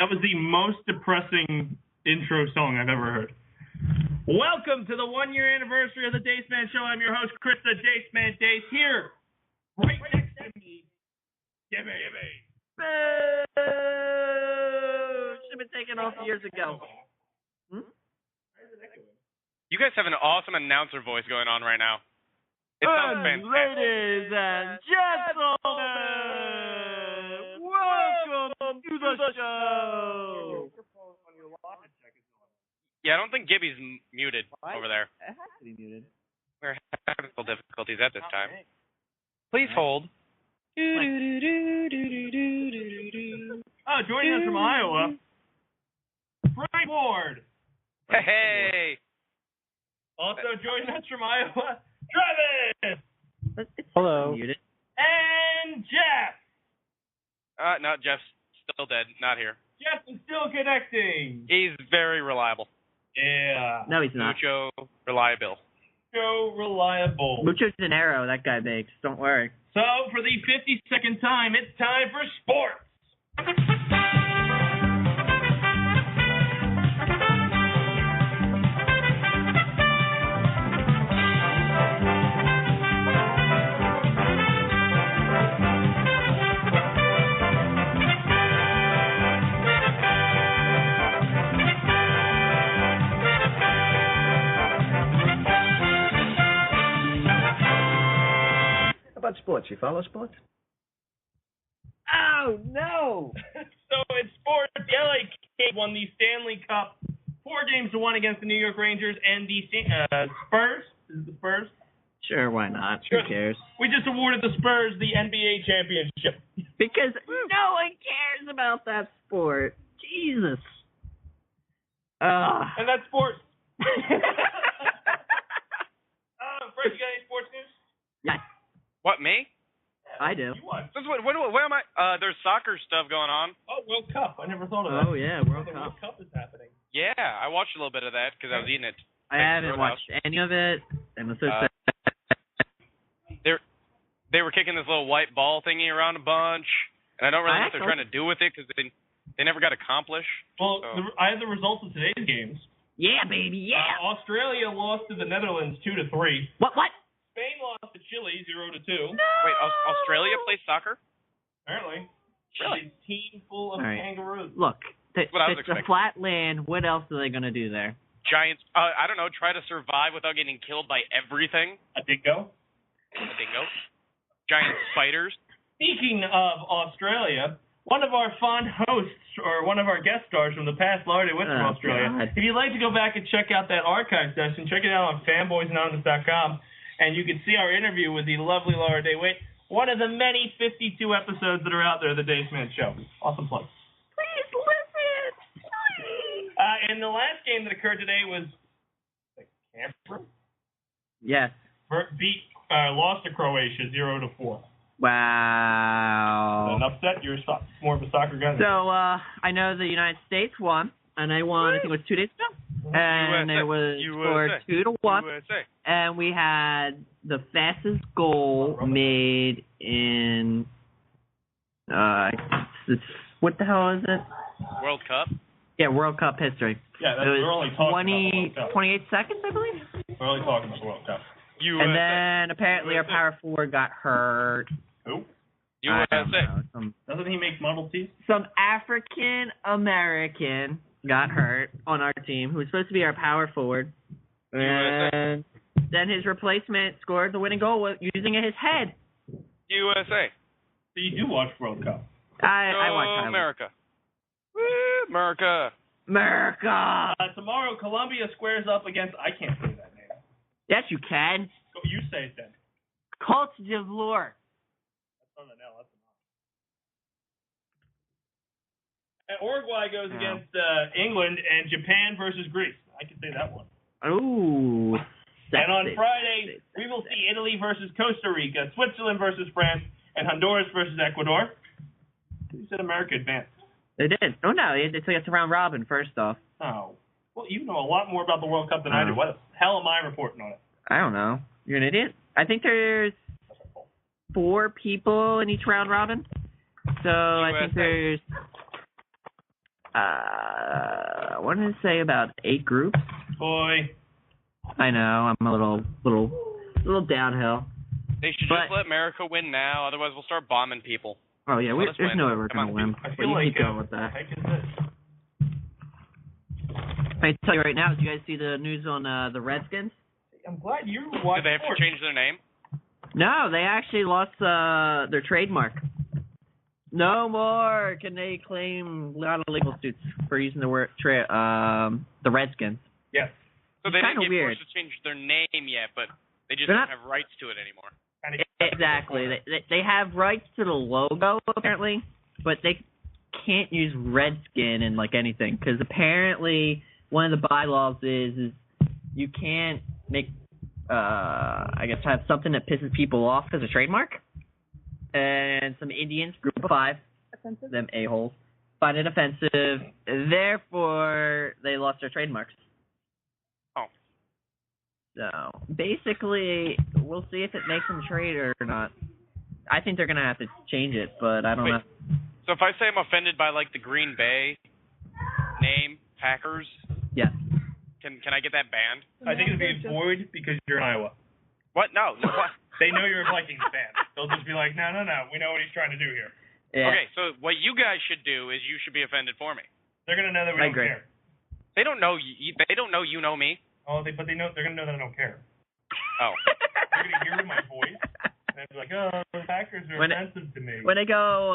That was the most depressing intro song I've ever heard. Welcome to the 1-year anniversary of the Dace Man Show. I'm your host, Chris the Dace Man Dace, here, right next to me, Gibby. Should have been taken off years ago. You guys have an awesome announcer voice going on right now. It sounds fantastic. Ladies and gentlemen, welcome to the show. Yeah, I don't think Gibby's muted over there. It has to be muted. We're having technical difficulties at this time. Please hold. Oh, joining us from Iowa, Frank Ward. Hey. Also joining us from Iowa, Travis. Hello. And Jeff. No, Jeff's still dead. Not here. Jeff is still connecting. He's very reliable. Yeah. No, he's not. Mucho reliable. So reliable. Mucho dinero that guy makes. Don't worry. So, for the 52nd time, it's time for sports. About sports, you follow sports? Oh, no! So in sports, the LA Kings won the Stanley Cup 4-1 against the New York Rangers and the Spurs. Is it the Spurs? Sure, why not? Sure. Who cares? We just awarded the Spurs the NBA championship. Because no one cares about that sport. Jesus. And that's sports. Frank, you got any sports news? Yes, What, me? I do. You won. Where am I? There's soccer stuff going on. Oh, World Cup. I never thought of that. Oh, yeah, World The Cup. World Cup is happening. Yeah, I watched a little bit of that because I was eating it. I haven't watched any of it. I'm so sad. They were kicking this little white ball thingy around a bunch, and I don't really know what they're trying to do with it because they never got accomplished. Well, so. I have the results of today's games. Yeah, baby, yeah. Australia lost to the Netherlands 2-3. What? Spain lost to Chile 0-2. No! Wait, Australia plays soccer? Apparently. Really? A team full of All right. kangaroos. Look, That's what I was it's a expecting. flat land. What else are they going to do there? Giants, I don't know, try to survive without getting killed by everything. A dingo. A dingo. Giant spiders. Speaking of Australia, one of our fond hosts, or one of our guest stars from the past, Larry Witt from Australia. God. If you'd like to go back and check out that archive session, check it out on fanboysanonymous.com, and you can see our interview with the lovely Laura Day Witt, one of the many 52 episodes that are out there of the Dace Man Show. Awesome plug. Please listen. Please. And the last game that occurred today was the Canberra Yes. lost to Croatia 0-4. Wow. An upset. You're more of a soccer guy. So, I know the United States won, and they won, I think it was 2 days ago. And USA. it was scored USA. 2-1. USA. And we had the fastest goal made in, what the hell is it? World Cup. Yeah, World Cup history. Yeah, It was we're only talking about the World Cup. 28 seconds, I believe. We're only talking about the World Cup. USA. And then apparently our power forward got hurt. Who? I don't USA. know, Doesn't he make Model Ts? some African American got hurt on our team who was supposed to be our power forward. And then his replacement scored the winning goal using his head. USA. So you do watch World Cup. I Go watch highlights. America. Woo, America. America! Tomorrow, Colombia squares up against... I can't say that name. Yes, you can. So you say it then. Côte d'Ivoire. That's not an L. That's an R. And Uruguay goes against England, and Japan versus Greece. I can say that one. Ooh. And on Friday, we will see Italy versus Costa Rica, Switzerland versus France, and Honduras versus Ecuador. You said America advanced. They did. Oh, no. It's a round robin, first off. Oh. Well, you know a lot more about the World Cup than I do. What the hell am I reporting on it? I don't know. You're an idiot. I think there's 4 people in each round robin. So I think there's... I wanted to say about 8 groups. Boy. I know, I'm a little downhill. They should just let America win now, otherwise we'll start bombing people. Oh yeah, there's no way we're going to win. I But feel you like keep going with that. heck is this? I tell you right now, did you guys see the news on the Redskins? I'm glad you watched. Did they have to change their name? No, they actually lost their trademark. No more can they claim a lot of legal suits for using the word the Redskins. Yes. So they didn't get weird. forced to change their name yet, but they just They're don't not- have rights to it anymore. Exactly. They have rights to the logo apparently, but they can't use Redskin in like anything because apparently one of the bylaws is you can't make I guess have something that pisses people off as a trademark. And some Indians, group of 5, offensive. Them a-holes, find it offensive. Therefore, they lost their trademarks. Oh. So, basically, we'll see if it makes them trade or not. I think they're going to have to change it, but I don't know. So if I say I'm offended by, like, the Green Bay name, Packers, Yeah. can I get that banned? I think it'd be void because you're in Iowa. What? No. What? They know you're a Vikings fan. They'll just be like, no. We know what he's trying to do here. Yeah. Okay, so what you guys should do is you should be offended for me. They're gonna know that we I don't agree. care. They don't know they don't know you know me. Oh, but they know they're gonna know that I don't care. Oh. They're gonna hear my voice and they'll be like, oh, the Packers are offensive to me. When they go,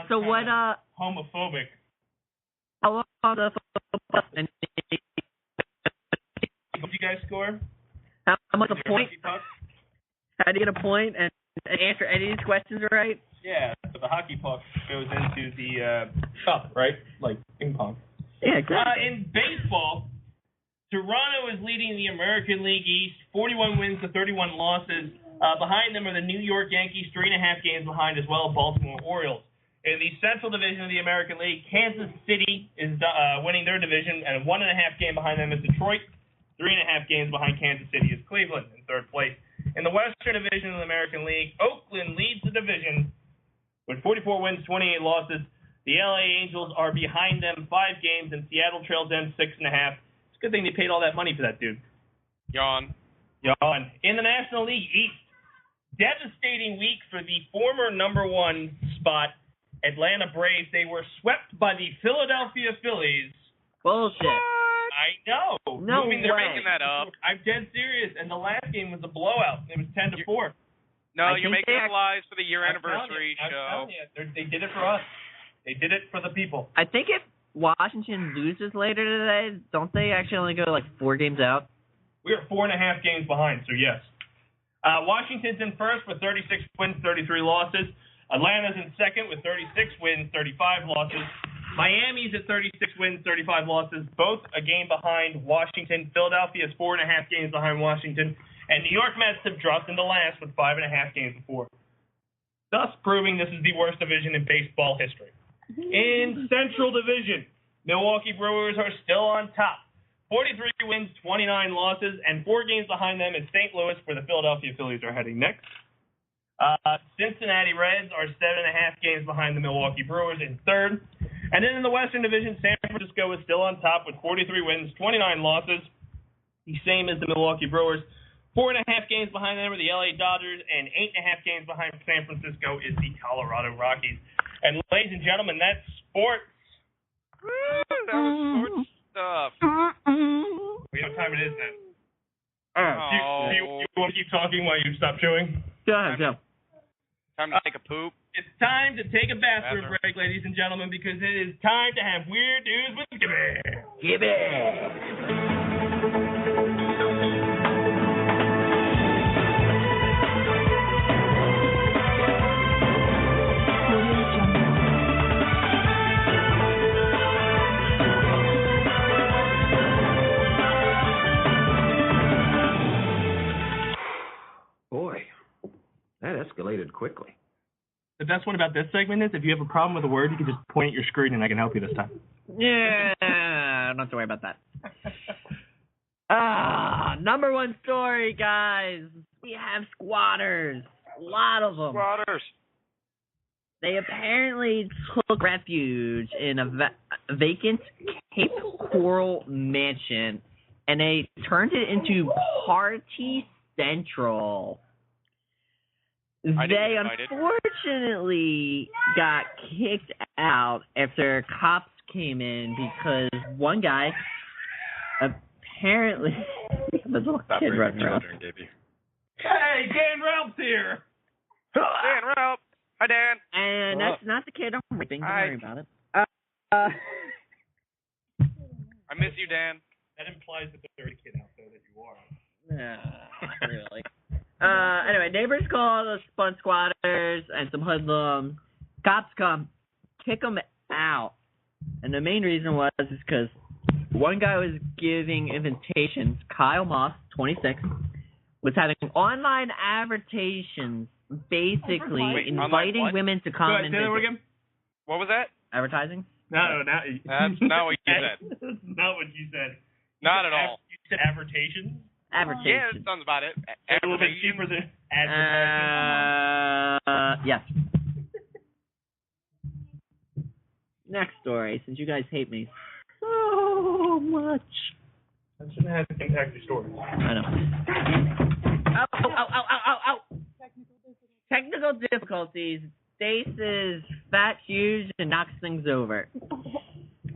so what, homophobic. how long the and Did you guys score? how much a Your point? hockey puck? How do you get a point and answer any of these questions right? Yeah, so the hockey puck goes into the cup, right? Like ping pong. Yeah, exactly. In baseball, Toronto is leading the American League East, 41 wins to 31 losses. Behind them are the New York Yankees, 3.5 games behind, as well as Baltimore Orioles. In the Central Division of the American League, Kansas City is winning their division, and 1.5 game behind them is Detroit. 3.5 games behind Kansas City is Cleveland in third place. In the Western Division of the American League, Oakland leads the division with 44 wins, 28 losses. The LA Angels are behind them 5 games, and Seattle trails them 6.5. It's a good thing they paid all that money for that dude. Yawn. In the National League East, devastating week for the former number 1 spot, Atlanta Braves. They were swept by the Philadelphia Phillies. Bullshit. I know. No They're way. making that up. I'm dead serious. And the last game was a blowout. It was 10-4. No, I you're think making they up lies for the year I'm anniversary telling show. you, they did it for us. They did it for the people. I think if Washington loses later today, don't they actually only go like 4 games out? We are 4.5 games behind, so yes. Washington's in first with 36 wins, 33 losses. Atlanta's in second with 36 wins, 35 losses. Miami's at 36 wins, 35 losses, both a game behind Washington. Philadelphia's 4.5 games behind Washington. And New York Mets have dropped into last with 5.5 games before. Thus proving this is the worst division in baseball history. In Central Division, Milwaukee Brewers are still on top. 43 wins, 29 losses, and 4 games behind them is St. Louis, where the Philadelphia Phillies are heading next. Cincinnati Reds are 7.5 games behind the Milwaukee Brewers in third. And then in the Western Division, San Francisco is still on top with 43 wins, 29 losses, the same as the Milwaukee Brewers. 4.5 games behind them are the LA Dodgers, and 8.5 games behind San Francisco is the Colorado Rockies. And ladies and gentlemen, that's sports. That was sports stuff. We know what time it is then. Do you want to keep talking while you stop chewing? Go ahead, go. Time to take a poop. It's time to take a bathroom break, ladies and gentlemen, because it is time to have Weird News with Gibby. Gibby. Boy, that escalated quickly. The best one about this segment is if you have a problem with a word, you can just point at your screen and I can help you this time. Yeah, don't have to worry about that. Number 1 story, guys. We have squatters. A lot of them. Squatters. They apparently took refuge in vacant Cape Coral mansion, and they turned it into Party Central. They unfortunately got kicked out after cops came in because one guy apparently the little kid running around. Gibby. Hey, Dan Ralph's here. Dan Ralph. Hi, Dan. And that's not the kid I'm raping. Don't worry about it. I miss you, Dan. That implies that there's a kid out there that you are. Really. Anyway, neighbors call the Spun Squatters and some hoodlums. Cops come, kick them out. And the main reason was because one guy was giving invitations. Kyle Moss, 26, was having online advertisations, basically inviting women to come and visit. Again? What was that? Advertising? No, that's not what you said. That's not what you said. Not at all. You said advertisations? Advertising. Yeah, that sounds about it. A little bit cheaper than advertising. Yes. Next story, since you guys hate me so much. That shouldn't have to impact your story. I know. Ow. Technical difficulties. Dace's fat huge and knocks things over.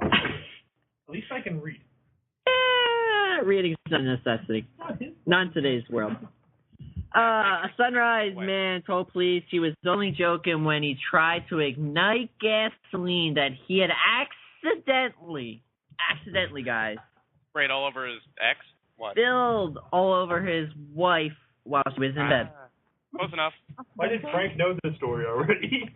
At least I can read. Reading is a necessity. Not in today's world. A Sunrise man told police he was only joking when he tried to ignite gasoline that he had accidentally, guys, Sprayed all over his ex? What? spilled all over his wife while she was in bed. Close enough. Why did Frank know this story already?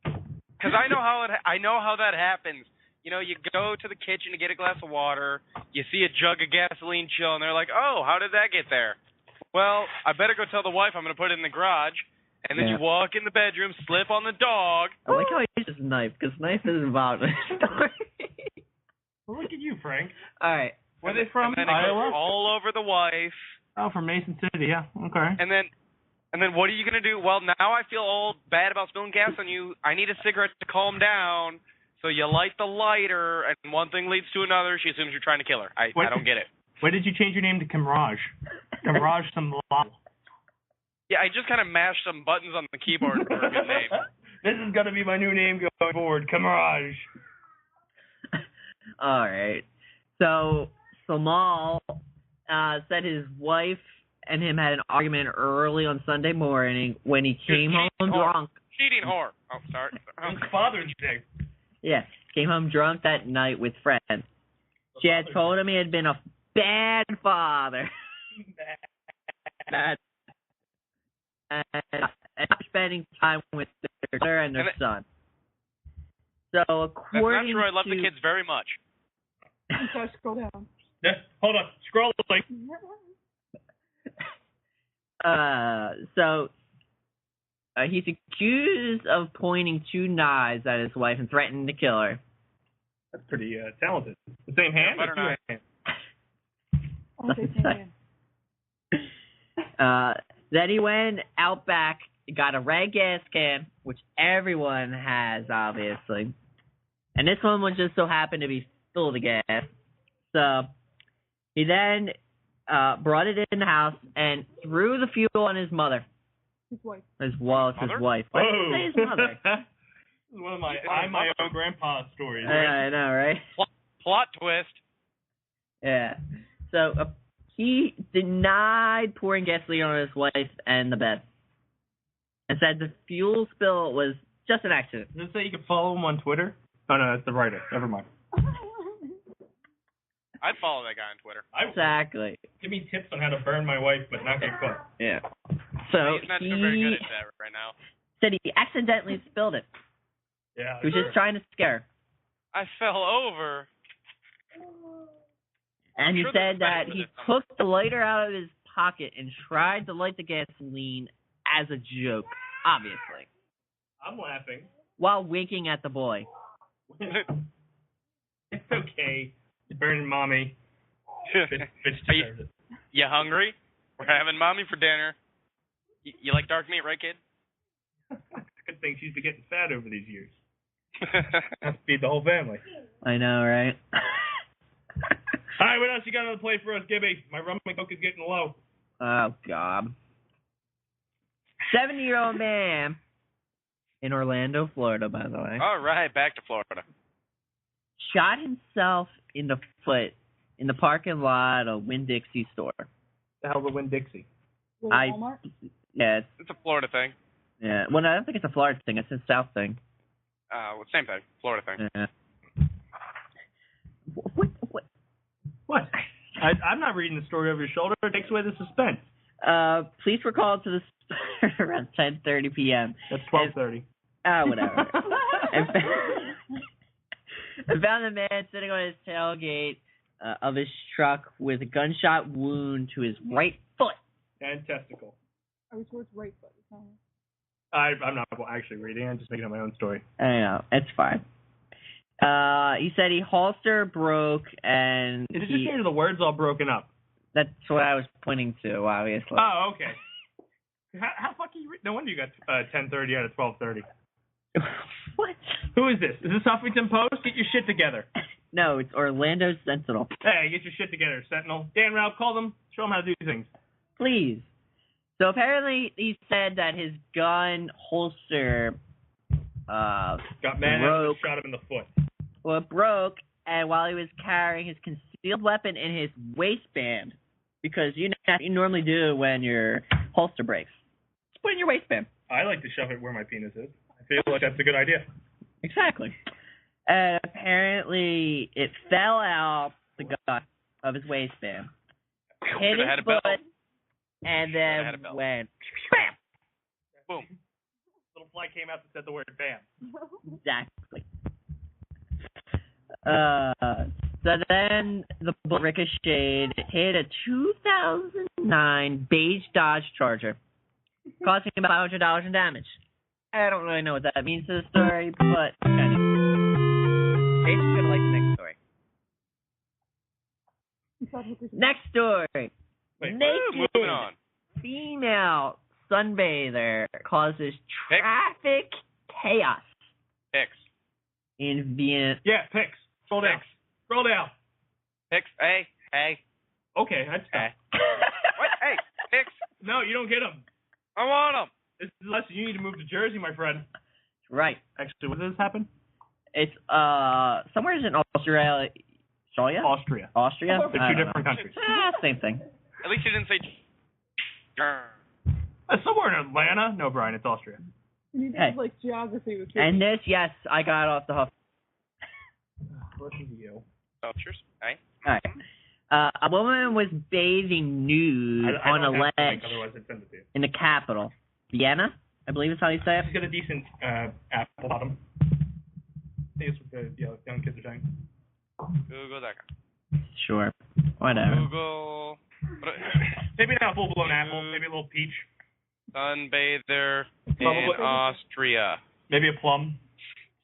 Because I know how that happens. You know, you go to the kitchen to get a glass of water, you see a jug of gasoline chill, and they're like, oh, how did that get there? Well, I better go tell the wife I'm going to put it in the garage, and then you walk in the bedroom, slip on the dog. I like how he uses knife, because knife is involved in the story. Well, look at you, Frank. All right. Where are they from? And then it Iowa? goes all over the wife. Oh, from Mason City, yeah. Okay. And then what are you going to do? Well, now I feel all bad about spilling gas on you. I need a cigarette to calm down. So you light the lighter, and one thing leads to another. She assumes you're trying to kill her. I don't get it. Why did you change your name to Camraj? Camraj some lava. Yeah, I just kind of mashed some buttons on the keyboard for a good name. This is going to be my new name going forward, Camraj. All right. So Samal said his wife and him had an argument early on Sunday morning when he came home drunk. Cheating whore. Oh, sorry. It's Father's Day. Yeah, came home drunk that night with friends. She had told him he had been a bad father. Bad. And not spending time with their daughter and their son. So according That's not true. I love to... the kids very much. So scroll down. Yeah, hold on. Scroll. He's accused of pointing 2 knives at his wife and threatening to kill her. That's pretty talented. The same hand? Butter knife. Then he went out back, got a red gas can, which everyone has, obviously. And this one was just so happened to be full of gas. So he then brought it in the house and threw the fuel on his mother. His wife. His wife. Why did you say his mother? This is one of my I'm my own grandpa stories. Right? I know, right? Plot twist. Yeah. So he denied pouring gasoline on his wife and the bed, and said the fuel spill was just an accident. Does it say you can follow him on Twitter? Oh no, that's the writer. Never mind. I'd follow that guy on Twitter. Exactly. Give me tips on how to burn my wife but not get caught. Yeah. So he's not doing very good at that right now. Said he accidentally spilled it. Yeah. He was just trying to scare her. I fell over. And he said that he took the lighter out of his pocket and tried to light the gasoline as a joke, obviously. I'm laughing. While winking at the boy. It's okay. You're burning mommy. Bitch deserves it. You hungry? We're having mommy for dinner. You like dark meat, right, kid? Good thing she's been getting fat over these years. Have to feed the whole family. I know, right? All right, what else you got on the plate for us, Gibby? My rum and coke is getting low. Oh, God. 70-year-old man in Orlando, Florida, by the way. All right, back to Florida. Shot himself in the foot in the parking lot of Winn-Dixie store. The hell's a Winn-Dixie? Walmart? Yeah, It's a Florida thing. yeah. Well, no, I don't think it's a Florida thing. It's a South thing. Well, same thing. Florida thing. Yeah. What? I'm not reading the story over your shoulder. It takes away the suspense. Police were called to the store around 10:30 p.m. That's 12:30. Whatever. and found the man sitting on his tailgate of his truck with a gunshot wound to his right foot. And testicle. I was towards right foot. It's not- I'm not actually reading. I'm just making up my own story. I know. It's fine. He said he holster broke and It just hear the words all broken up. that's what I was pointing to, obviously. Oh, okay. How fucking you? No wonder you got 10:30 out of 12:30. What? Who is this? Is this Huffington Post? Get your shit together. No, it's Orlando Sentinel. Hey, get your shit together, Sentinel. Dan Ralph, call them. Show them how to do things. Please. So apparently he said that his gun holster Got mad broke. and shot him in the foot. Well, it broke, and while he was carrying his concealed weapon in his waistband, because you know what you normally do when your holster breaks. Just put it in your waistband. I like to shove it where my penis is. I feel like that's a good idea. Exactly. And apparently it fell out the gun of his waistband, hit Should've had his a belt. foot, and had a then belt. went bam. Boom. Little fly came out that said the word bam. Exactly. So then the bullet ricocheted, hit a 2009 beige Dodge Charger, costing him about $500 in damage. I don't really know what that means to the story, but kind of. Jason's gonna like the next story. Next story. Wait, Naked Moving on. female sunbather causes traffic chaos Picks. in Vienna. Yeah, picks. Scroll down. Scroll down. Picks. Hey. Okay, that's Hey. done. What? Hey. Picks. No, you don't get them. I want them. This is a lesson. You need to move to Jersey, my friend. Right. Actually, when did this happen? It's somewhere in Australia. Austria. Austria? They're two different countries. Same thing. At least you didn't say. Somewhere in Atlanta. No, Brian, it's Austria. You need to Hey. have, like, geography with And this, yes, I got off the hoof. Listen to you. Vultures. Hey. All right. A woman was bathing nude I on don't a have to ledge think, otherwise I'd send it to you. in the capital. Vienna, I believe is how you say it. She's got a decent apple bottom. I think it's what the young kids are saying. Google that guy. Sure. Whatever. Google. Maybe not a full-blown apple. Maybe a little peach. Sunbather in Probably. Austria. Maybe a plum.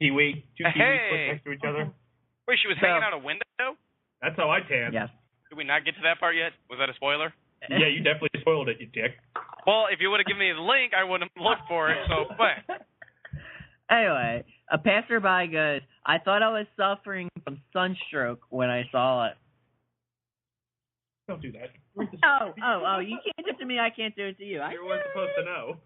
Kiwi. Two kiwis Hey. put next to each other. Wait, she was hanging out a window? That's how I tan. Yes. Did we not get to that part yet? Was that a spoiler? Yeah, you definitely spoiled it, you dick. Well, if you would have given me the link, I wouldn't have looked for it. So, but Anyway, a passerby goes, I thought I was suffering from sunstroke when I saw it. Don't do that. Read the Oh, you can't do it to me, I can't do it to you. You weren't supposed to know.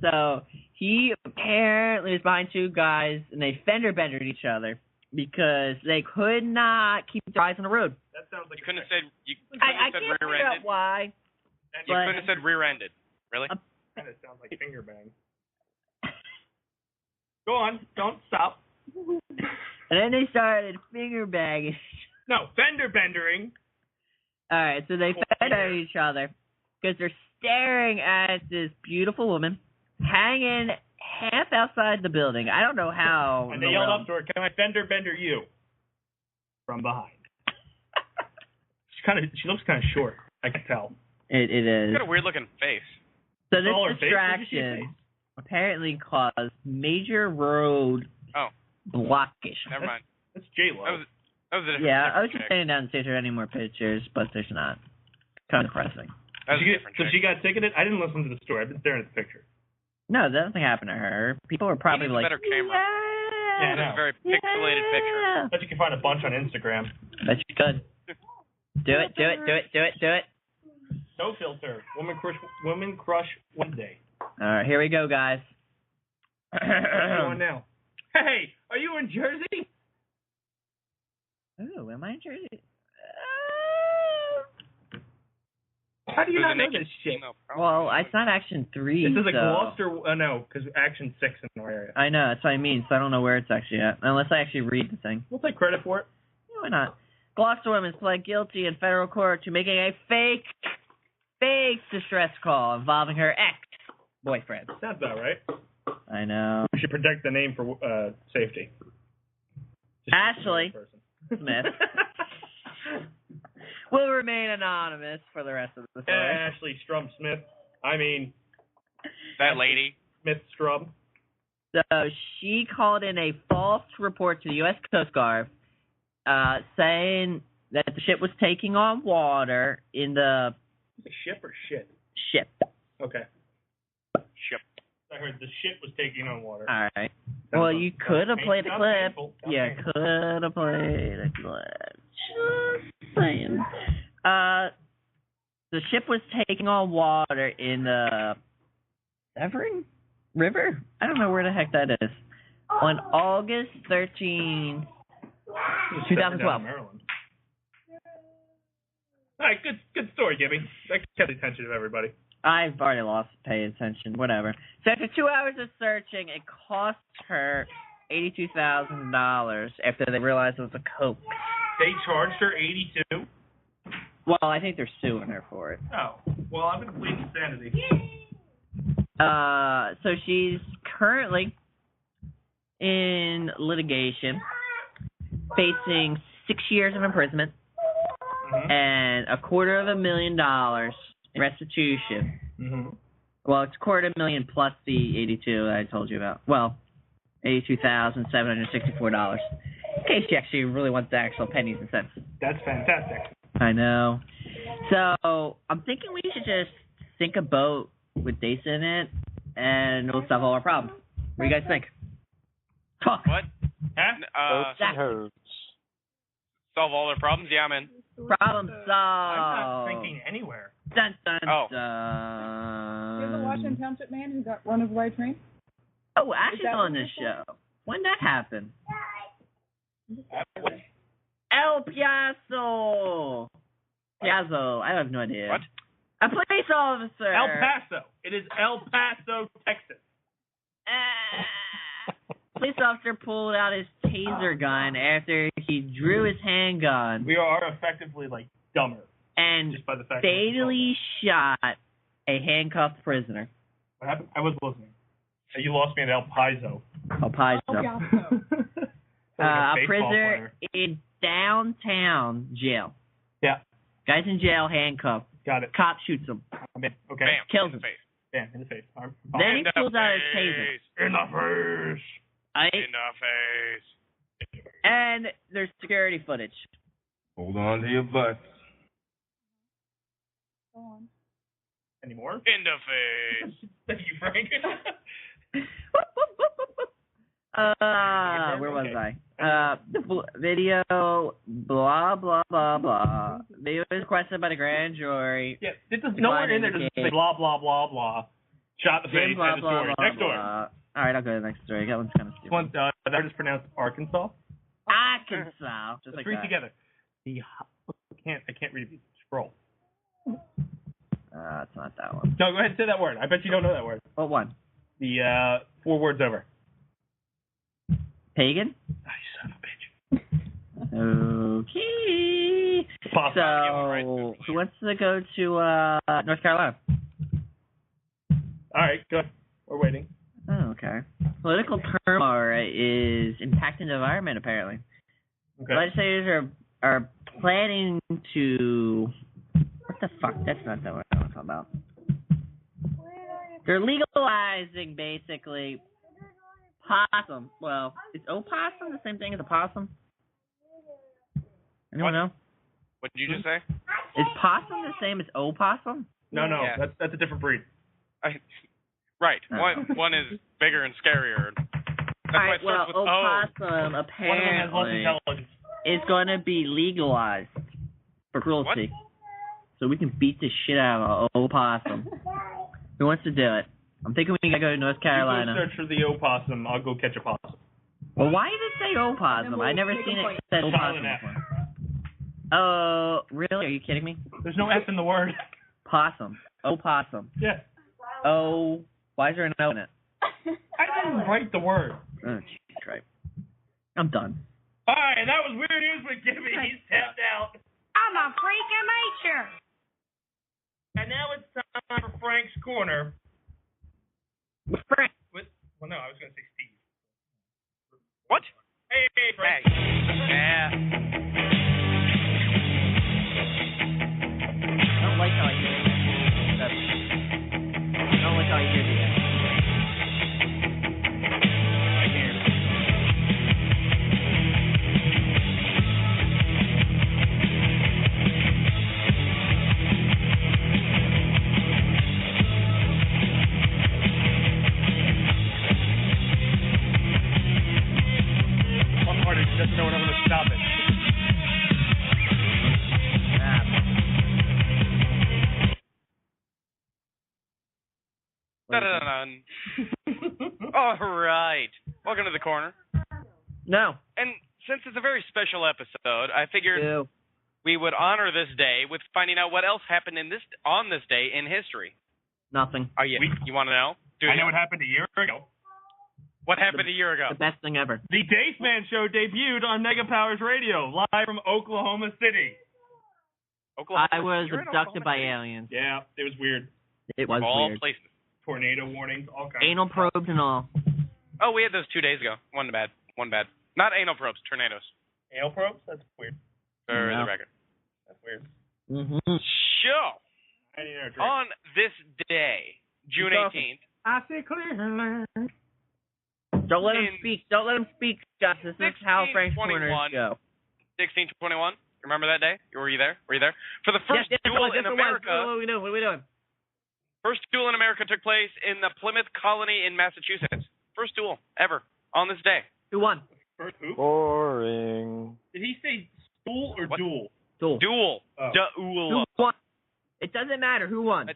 So, he apparently was behind two guys, and they fender-bendered each other because they could not keep their eyes on the road. That sounds like you couldn't have said I can't figure out rear-ended. why. You couldn't have said rear-ended. Really? Kind of sounds like finger bang. Go on. Don't stop. And then they started finger-bagging. No, fender bendering. All right, so they fender each other because they're staring at this beautiful woman hanging half outside the building. I don't know how. And they yelled up to her, "Can I fender bender you?" From behind. She looks kind of short. I can tell. It is. She's got a weird-looking face. So All her this face? Where'd you see her distraction face? apparently caused major road blockage. Never mind. That's J-Lo. That was a different Yeah, I was different just chick. saying down to see if there are any more pictures, but there's not. Kind of depressing. That was a different So chick. she got ticketed? I didn't listen to the story. I've been staring at the picture. No, that doesn't happen to her. People are probably He needs like, a better camera. Yeah, This is a very pixelated picture. Bet you can find a bunch on Instagram. Bet you could. Do it. No filter. Woman Crush Wednesday. All right, here we go, guys. What's going on now? Hey, are you in Jersey? Oh, am I in Jersey? How do you not know this shit? Well, it's not Action 3, This is a so... Gloucester... no, because Action 6 in our area. I know, that's what I mean, so I don't know where it's actually at, unless I actually read the thing. We'll take credit for it. Yeah, why not? Gloucester woman is pled guilty in federal court to making a fake distress call involving her ex-boyfriend. Sounds about right. I know. We should protect the name for safety. Just Ashley Smith will remain anonymous for the rest of the story. Ashley Strum Smith. I mean... That lady. Smith Strum. So she called in a false report to the U.S. Coast Guard saying that the ship was taking on water in the... Is it ship or shit? Ship. Okay. Ship. I heard the ship was taking on water. All right. Well, you could have played a clip. Yeah, could have played a clip. Just saying. The ship was taking on water in the Severn River? I don't know where the heck that is. On August 13, 2012. Maryland. All right, good story, Gibby. That kept the attention of everybody. I've already lost pay attention. Whatever. So after 2 hours of searching, it cost her $82,000 after they realized it was a Coke. They charged her $82,000. Well, I think they're suing her for it. Oh, well, I'm gonna plead insanity. So she's currently in litigation, facing 6 years of imprisonment and $250,000 in restitution. Mm-hmm. Well, it's $250,000 plus the 82 that I told you about. Well, $82,764. In case she actually really wants the actual pennies and cents. That's fantastic. I know. So I'm thinking we should just sink a boat with Dace in it, and we'll solve all our problems. What do you guys think? Talk. What? Huh? Solve all their problems? Yeah, I'm in. Problem solved. I'm not thinking anywhere. Dun, dun, Oh. dun. You have the Washington Township man who got run over by a train? Oh, Ashley's on this show. When did that happen? El Piazzo. Piazzo. I have no idea. What? A police officer. El Paso. It is El Paso, Texas. Police officer pulled out his taser gun after he drew his handgun We are effectively, dumber. and Just by the fact fatally shot a handcuffed prisoner. What happened? I was listening. You lost me at El Paso. El Piazzo. Oh, yeah. A prisoner in downtown jail. Yeah. Guy's in jail, handcuffed. Got it. Cop shoots him. I'm in. Okay. Bam. Kills in him. the face. Bam, in the face. Then he In the pulls out his face. taser. In the face. Right? In the face. And there's security footage. Hold on to your butts. Go on. Any more? In the face. Thank you, Frank. Where was I? The video, blah, blah, blah, blah. Video is requested by the grand jury. Yeah, this is nowhere in there doesn't say blah, blah, blah, blah. Shot in the face, Blah, end of blah, story. blah, Next story. blah. All right, I'll go to the next story. That one's kind of stupid. One, that is pronounced Arkansas. Arkansas. Just like Three that. together. I can't read it. Scroll. It's not that one. No, go ahead and say that word. I bet you don't know that word. What one? The 4 words over. Pagan? Oh, you son of a bitch. Okay. Pop, So, who wants to go to North Carolina? All right, good. We're waiting. Oh, okay. Political turmoil is impacting the environment, apparently. Okay. Legislators are planning to... What the fuck? That's not the word I want to talk about. They're legalizing, basically, possum. Well, is opossum the same thing as a possum? Anyone know? What did you just say? Is possum the same as opossum? No, Yeah. that's a different breed. Right. Oh. One is bigger and scarier. That's All why right, it starts well, with O. opossum One of them has less apparently intelligence. is going to be legalized for cruelty. So we can beat the shit out of an opossum. Who wants to do it? I'm thinking we gotta go to North Carolina. You go search for the opossum. I'll go catch a possum. Well, why did it say opossum? I never seen it said opossum Silent F. before. Oh, really? Are you kidding me? There's no F in the word. Possum. Opossum. Yeah. Oh, why is there an O in it? I didn't write the word. Oh, Jesus Christ. I'm done. All right, that was Weird News with Gibby. He's tapped out. I'm a freak of nature. And now it's time for Frank's Corner. Frank. Well, no, I was going to say Steve. What? Hey, Frank. Yeah. I don't like how I hear it. I don't like how I hear it. I can't. One part is just know when I'm going to stop it. Dun-dun-dun. All right. Welcome to the corner. No. And since it's a very special episode, I figured Ew. we would honor this day with finding out what else happened on this day in history. Nothing. Are you want to know? I know what happened a year ago. What happened a year ago? The best thing ever. The Dace Man Show debuted on Mega Powers Radio, live from Oklahoma City. Oklahoma. I was You're in abducted by Oklahoma aliens. Yeah, it was weird. It was City? All weird. places. Tornado warnings, all kinds. Anal probes and all. Oh, we had those 2 days ago. One bad. Not anal probes, tornadoes. Anal probes? That's weird. For Yeah. the record. That's weird. Mm-hmm. So, I need a drink. on this day, June 18th, I see clearly. Don't let him In speak. Don't let him speak, Josh. This is how Frank's Corners 1621. go. 1621. Remember that day? Were you there? For the first yes, duel in it was. America. What are we doing? What are we doing? First duel in America took place in the Plymouth colony in Massachusetts. First duel ever on this day. Who won? First who? Boring. Did he say stool or What? duel? Duel. Duel. Oh. Duel. Who won? It doesn't matter. Who won?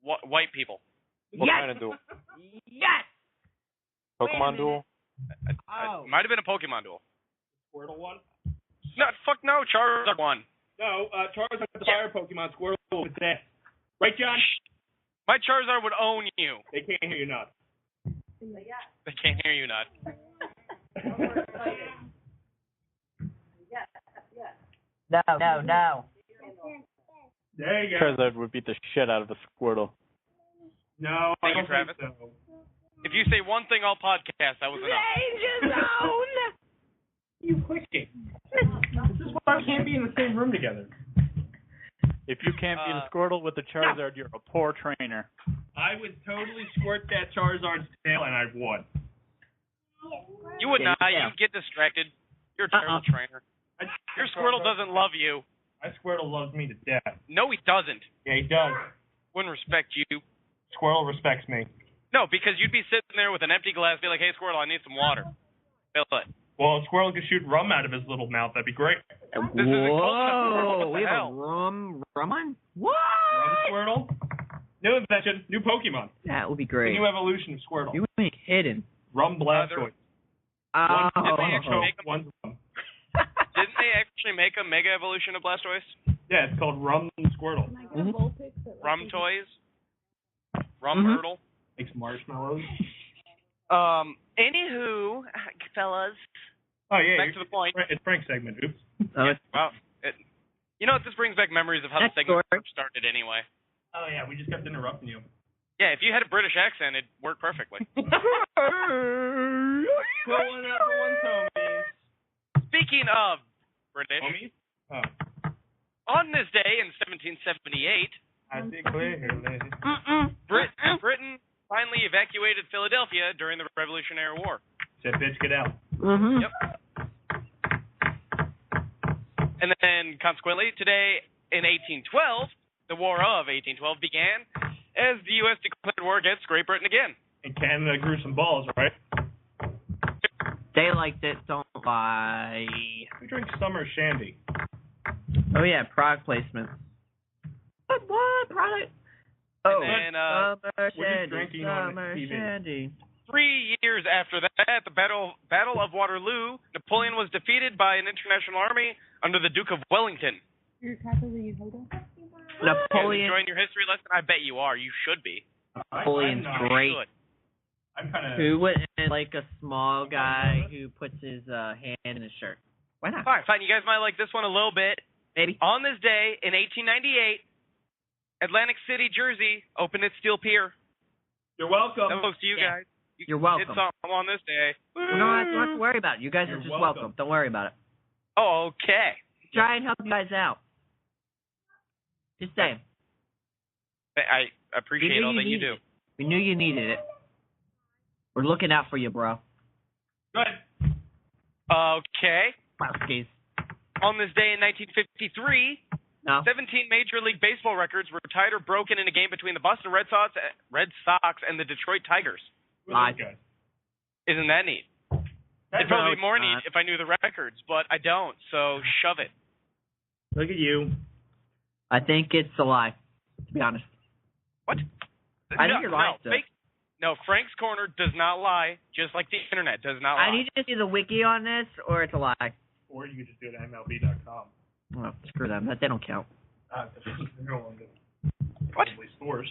White people. What yes! kind of duel? Yes! Pokemon duel? Oh. Might have been a Pokemon duel. Squirtle won? No, fuck no. Charizard won. No, Charizard the fire Pokemon. Squirtle with that. Right, John? My Charizard would own you. They can't hear you not. They can't hear you not. No. There you go. Charizard would beat the shit out of the Squirtle. No, I Thank you, don't Travis. think so. If you say one thing all podcast, that was enough. Danger zone! You pushing. This is why we can't be in the same room together. If you can't beat a Squirtle with a Charizard, you're a poor trainer. I would totally squirt that Charizard's tail and I'd won. You would not. Yeah. You'd get distracted. You're a terrible trainer. Your Squirtle doesn't love you. My Squirtle loves me to death. No, he doesn't. Yeah, he does. Wouldn't respect you. Squirrel respects me. No, because you'd be sitting there with an empty glass, be like, "Hey, Squirtle, I need some water." Fill it. Well, if Squirrel could shoot rum out of his little mouth, that'd be great. This isn't cold enough for Whoa! what We the have hell? a rum one? What? Rum Squirtle? New invention, new Pokemon. That would be The great. new evolution of Squirtle. You ain't kidding. Rum Blastoise. Oh. Did they actually make 'em? One's rum. Didn't they actually make a mega evolution of Blastoise? Yeah, it's called Rum Squirtle. Rum toys? Rum Mhm. Hurdle? Makes marshmallows. Anywho, fellas, Oh, yeah. back to the point. It's Frank's segment. Oops. Oh, Wow. You know what? This brings back memories of how the Next segment door. started anyway. Oh, yeah, we just kept interrupting you. Yeah, if you had a British accent, it'd work perfectly. Pulling up for one's homies. Speaking of British, Homies? Oh. on this day in 1778, I see clearly. Britain finally evacuated Philadelphia during the Revolutionary War. Said, bitch, get out. Mm-hmm. Yep. And then, consequently, today in 1812, the War of 1812 began, as the U.S. declared war against Great Britain again. And Canada grew some balls, right? They liked it, don't lie. We drink summer shandy. Oh yeah, product placement. What product? Oh, And then, summer we're just shandy, drinking on summer TV. shandy. 3 years after that, the Battle of Waterloo, Napoleon was defeated by an international army under the Duke of Wellington. You're Catholic Yehuda? Napoleon. Enjoying your history lesson? I bet you are. You should be. Napoleon's I'm not. great. Good. I'm kind of. Who wouldn't like a small guy who puts his hand in his shirt? Why not? Fine. You guys might like this one a little bit. Maybe. On this day in 1898, Atlantic City, Jersey, opened its steel pier. You're welcome. That goes to you Yeah. guys. You You're welcome. did something on this day. We don't have to worry about it. You guys You're are just welcome. welcome. Don't worry about it. Oh, okay. Try and help you guys out. Just saying. I appreciate all that you do. We knew you needed it. We're looking out for you, bro. Good. Okay. Wowskis. On this day in 1953, No. 17 Major League Baseball records were tied or broken in a game between the Boston Red Sox and the Detroit Tigers. Who are those guys? Isn't that neat? It'd probably be more neat if I knew the records, but I don't, so shove it. Look at you. I think it's a lie, to be honest. What? I think you're right, sir. No, Frank's Corner does not lie, just like the internet does not lie. I need to see the wiki on this, or it's a lie. Or you could just do it at MLB.com. Well, screw them. They don't count. What? Source.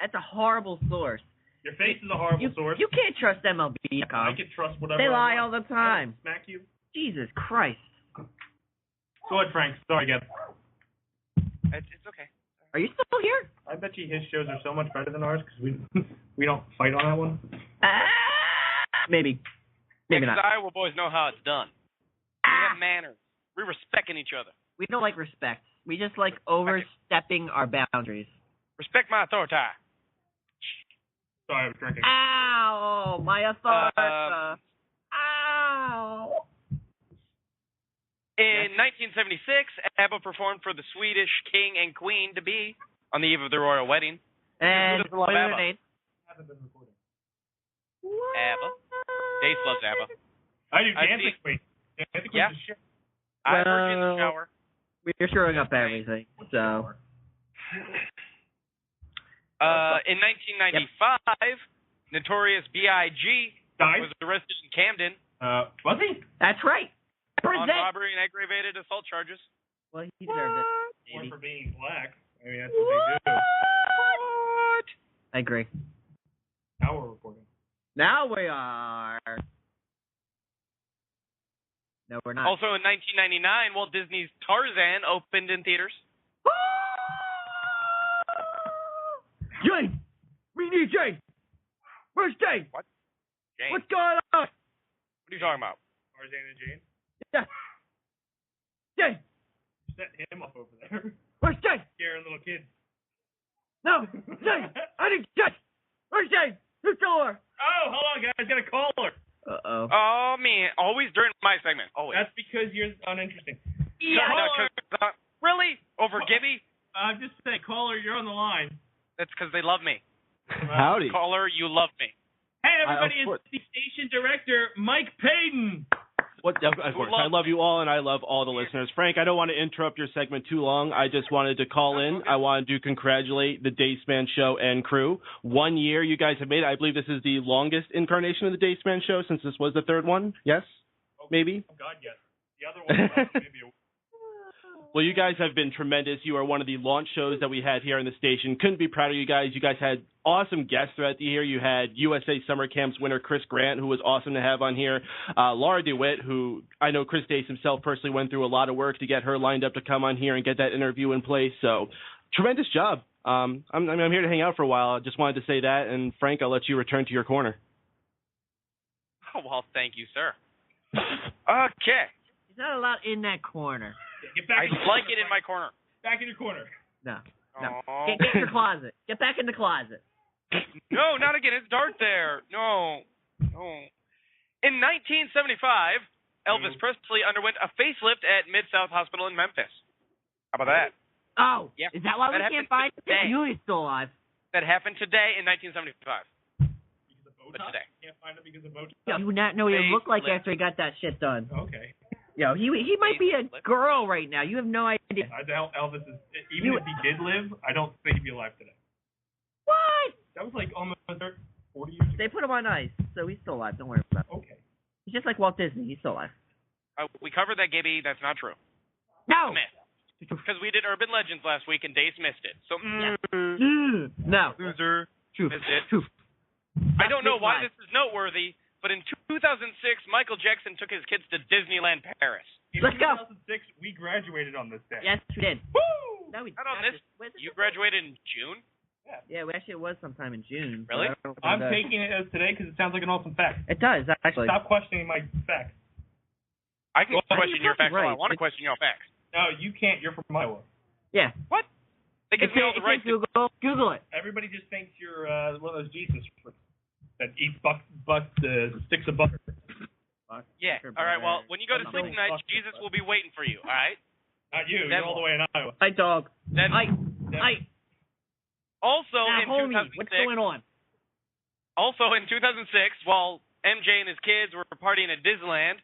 That's a horrible source. Your face is a horrible source. You can't trust MLB.com. I can trust whatever. They lie I all want. the time. Smack you. Jesus Christ. Go ahead, Frank. Sorry again. It's okay. Are you still here? I bet you his shows are so much better than ours because we don't fight on that one. Maybe. Maybe Because not. Iowa boys know how it's done. We have manners. We respecting each other. We don't like respect. We just like overstepping our boundaries. Respect my authority. Sorry, I was drinking. Ow! My authority. Ow! In 1976, ABBA performed for the Swedish king and queen to be on the eve of their royal wedding. And Who doesn't love what are ABBA? their names? Haven't been recording. ABBA. Dace loves ABBA. I do. I Dancing see. Queen. Dancing Yeah. Queen's the shit. I heard you in the Well, shower. We're screwing up everything, so. In 1995, Notorious B.I.G. Died? was arrested in Camden Was he? That's right. on Present. robbery and aggravated assault charges. Well, he deserved it. Or Maybe. for being black. I mean, that's what they do. What? I agree. Now we're recording. Now we are. No, we're not. Also in 1999, Walt Disney's Tarzan opened in theaters. Jane! We need Jane! Where's Jane? Jane. What's going on? What are you talking about? Tarzan and Jane. Yeah. Jane! Set him up over there. Where's Jane? Scaring little kids. No! Jane! I need Jane! Where's Jane? Who's door? Oh, hold on, guys. Got a caller. Uh-oh. Oh, man. Always during my segment. Always. That's because you're uninteresting. Yeah. No, 'cause, really? Over Gibby? I'm just saying, caller, you're on the line. That's because they love me. Howdy. Caller, you love me. Hey, everybody, of course. it's the station director, Mike Payton. Of course. I love you all, and I love all the listeners. Frank, I don't want to interrupt your segment too long. I just wanted to call in. I wanted to congratulate the Dace Man Show and crew. 1 year you guys have made it. I believe this is the longest incarnation of the Dace Man Show since this was the third one. Yes? Maybe? Oh, God, yes. The other one was maybe a... Well, you guys have been tremendous. You are one of the launch shows that we had here on the station. Couldn't be prouder of you guys. You guys had awesome guests throughout the year. You had USA Summer Camp's winner, Chris Grant, who was awesome to have on here. Laura DeWitt, who I know Chris Dace himself personally went through a lot of work to get her lined up to come on here and get that interview in place. So, tremendous job. I'm here to hang out for a while. I just wanted to say that. And, Frank, I'll let you return to your corner. Oh, well, thank you, sir. Okay. He's not allowed in that corner. Get back I like it in my corner. Back in your corner. No. No. Oh. Get in your closet. Get back in the closet. No, not again. It's dark there. No. In 1975, Elvis Presley underwent a facelift at Mid-South Hospital in Memphis. How about that? Oh. Yeah. Is that why That we can't happened find him? today. You know he's still alive. that happened today in 1975. Because of But Botox? today. Can't find it because of Botox? Yo, you would not know what he They looked like live. after he got that shit done. Okay. Yo, he might be a They live. girl right now. You have no idea. I doubt Elvis is, even if he did live, I don't think he'd be alive today. What? That was like almost 40 years ago. They put him on ice, so he's still alive. Don't worry about it. Okay. He's just like Walt Disney. He's still alive. We covered that, Gibby. That's not true. No. Myth. Because we did Urban Legends last week and Dace missed it. So, No. loser. Truth. Missed it. Truth. I don't know why Live. this is noteworthy, but in 2006, Michael Jackson took his kids to Disneyland Paris. In Let's go. 2006, we graduated on this day. Yes, we did. Woo! No, we Not on this. You graduated in June? Yeah, we actually it was sometime in June. but Really? I don't know if I'm it does. taking it as today because it sounds like an awesome fact. It does actually. Stop questioning my facts. I can Well, question your facts. right. All I want to question your facts. No, you can't. You're from Iowa. Yeah. What? They give me all the rights to... Google it. Everybody just thinks you're one of those Jesus freaks that eats sticks of butter. Yeah. All right, well, when you go to sleep tonight, Jesus will be waiting for you, all right? Not you. Then You're all the way in Iowa. Hi, dog. Then Hi. also Now, in homie, 2006, what's going on? also in 2006, while MJ and his kids were partying at Disneyland,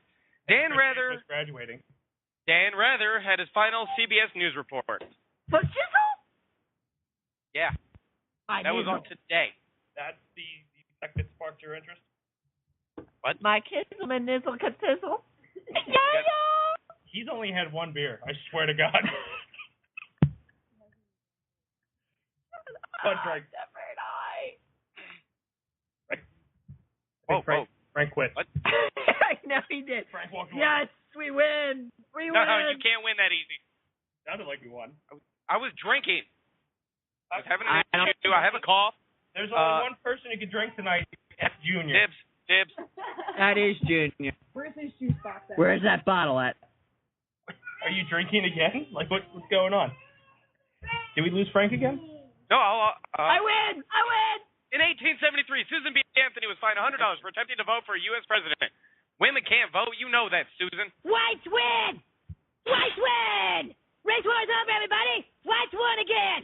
Dan Rather was graduating. had his final CBS News report. For Jizzle? Yeah, that was on today. That's the fact that sparked your interest. What? My kizzle and nizzle tizzle. Yeah. He's only had one beer. I swear to God. One drink. Whoa. Frank quit. What? No, he did. Frank walked away. Yes, we win. We No, win. you can't win that easy. Sounded like we won. I was drinking. I was having I an don't- issue. I have a cough. There's only one person who can drink tonight. That's Junior. Dibs. That is Junior. Where's his juice box at? Where's that bottle at? Are you drinking again? Like, what's going on? Did we lose Frank again? No, I win. In 1873, Susan B. Anthony was fined $100 for attempting to vote for a U.S. president. Women can't vote. You know that, Susan. Whites win! Whites win! Race wars up, everybody! Whites won again!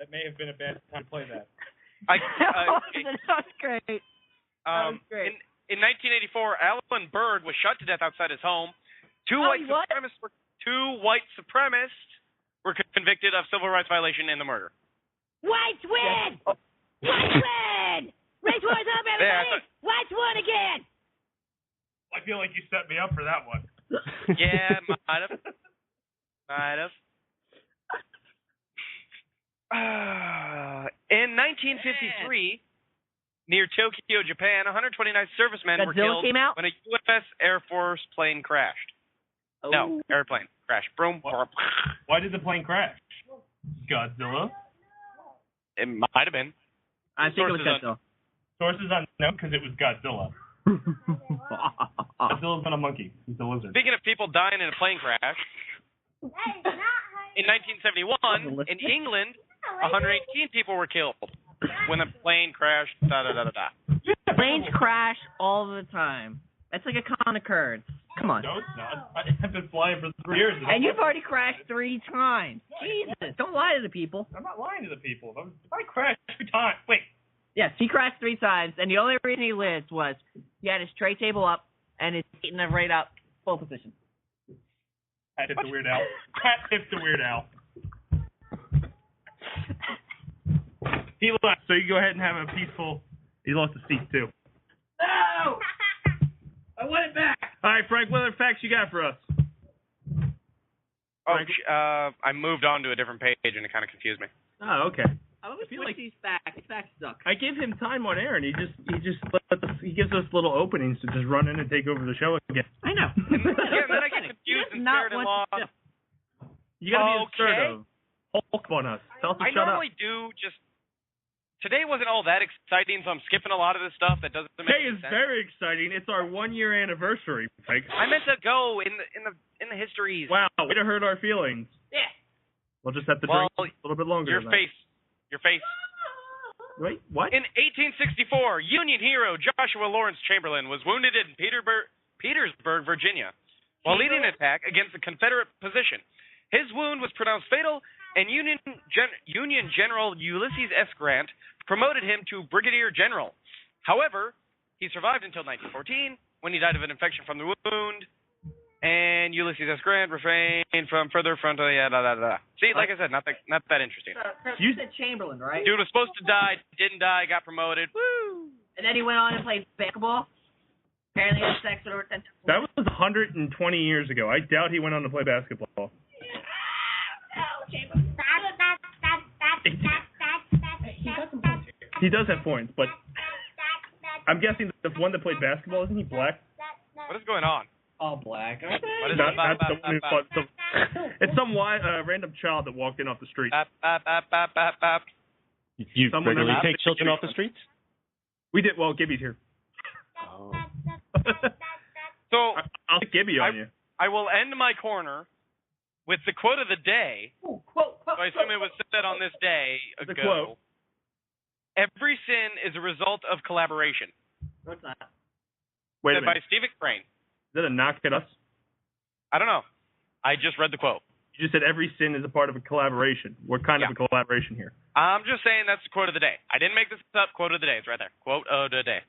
That may have been a bad time to play that. That was great. great. In 1984, Alan Byrd was shot to death outside his home. Two white supremacists were convicted of civil rights violation in the murder. Whites win! Whites win! Race wars up, everybody! Whites won again! I feel like you set me up for that one. Yeah, might have. In 1953, near Tokyo, Japan, 129 servicemen were Godzilla killed came out? when a U.S. Air Force plane crashed. Oh. No, airplane crashed. Boom. Why did the plane crash? Godzilla? It might have been. I think it was Sources Godzilla. Sources unknown because it was Godzilla. Godzilla's not a monkey. He's a lizard. Speaking of people dying in a plane crash, in 1971, in England, 118 people were killed when a plane crashed. Planes crash all the time. That's like a common occurrence. Come on. No, it's not. I've been flying for 3 years. And you've already crashed 3 times. Jesus, don't lie to the people. I'm not lying to the people. If I crashed 3 times. Wait. Yes, he crashed 3 times, and the only reason he lived was he had his tray table up and his eating it right up, full position. Hat tip to Weird Al. Hat tip to Weird Al. He left, so you go ahead and have a peaceful. He lost his seat too. No! I want it back. All right, Frank. What other facts you got for us? I moved on to a different page and it kind of confused me. Oh, okay. I always feel put like- these facts. These facts suck. I give him time on air, and he gives us little openings to just run in and take over the show again. I know. Yeah, and then I get confused and scared and lost. You gotta be Okay. assertive. Hulk on us. Tell us to I shut normally do just. Today wasn't all that exciting, so I'm skipping a lot of this stuff that doesn't up. make Today any is sense. very exciting. It's our 1-year anniversary, Frank. I meant to go in the histories. Wow, way to hurt our feelings. Yeah. We'll just have to Well, drink a little bit longer. Your than face. Wait, what? In 1864, Union hero Joshua Lawrence Chamberlain was wounded in Petersburg, Virginia, while leading an attack against the Confederate position. His wound was pronounced fatal and Union General Ulysses S. Grant promoted him to brigadier general. However, he survived until 1914, when he died of an infection from the wound, and Ulysses S. Grant refrained from further front. See, like I said, not that interesting. You said Chamberlain, right? Dude was supposed to die, didn't die, got promoted. Woo! And then he went on and played basketball. Apparently had sex with over 10 times. That was 120 years ago. I doubt he went on to play basketball. He does have points, but I'm guessing the one that played basketball, isn't he black? What is going on? All black. What is Not the one who fought it's some random child that walked in off the street. You Someone regularly ever- take children off the streets? We did. Well, Gibby's here. Oh. So I'll stick Gibby on you. I will end my corner with the quote of the day. Ooh, quote, So I assume it was said on this day ago. The quote. Every sin is a result of collaboration. What's that? Wait a Said by minute. Stephen Crane. Is that a knock at us? I don't know. I just read the quote. You just said every sin is a part of a collaboration. What kind of a collaboration here? I'm just saying that's the quote of the day. I didn't make this up. Quote of the day. It's right there. Quote of the day.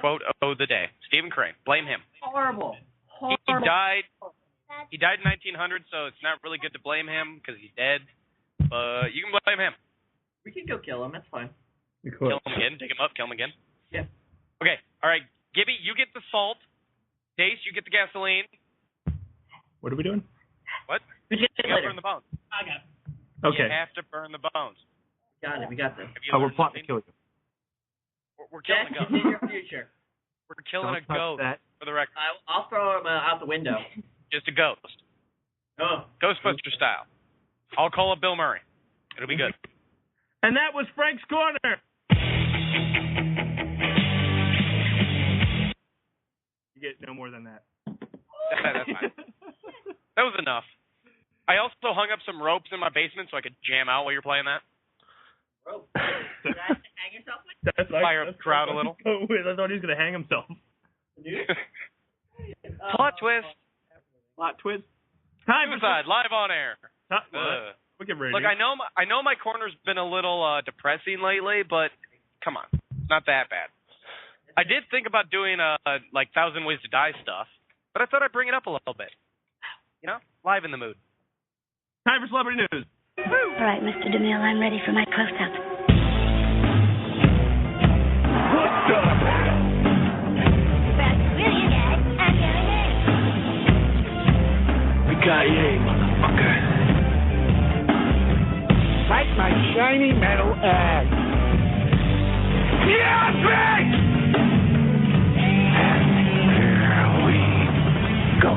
Quote of the day. Stephen Crane. Blame him. Horrible. He died. He died in 1900, so it's not really good to blame him because he's dead. But you can blame him. We can go kill him. That's fine. Kill him again. Take him up. Kill him again. Yeah. Okay. All right. Gibby, you get the salt. Dace, you get the gasoline. What are we doing? What? We get it You gotta later. burn the bones. I got it. Okay. You have to burn the bones. Got it. We got this. Have you Oh, we're learned plotting to something? kill you. We're killing a That's goat. in your future. We're killing Don't a touch goat, that. for the record. I'll throw him out the window. Just a ghost. Oh. Ghostbuster style. I'll call up Bill Murray. It'll be good. And that was Frank's Corner. You get no more than that. That's fine. That was enough. I also hung up some ropes in my basement so I could jam out while you're playing that. Rope. Did I hang yourself with? That's Fire up the crowd a little. Oh, wait, I thought he was going to hang himself. Plot twist. Plot twist. Time for Suicide live on air. Look at radio. Look, I know my corner's been a little depressing lately, but come on, it's not that bad. I did think about doing like 1,000 Ways to Die stuff, but I thought I'd bring it up a little bit. You know, live in the mood. Time for celebrity news. All right, Mr. DeMille, I'm ready for my close-up. What's up? Will you guys? I'm going in. Yippee-ki-yay, motherfucker. Like my shiny metal ass. Yeah, bitch! And here we go.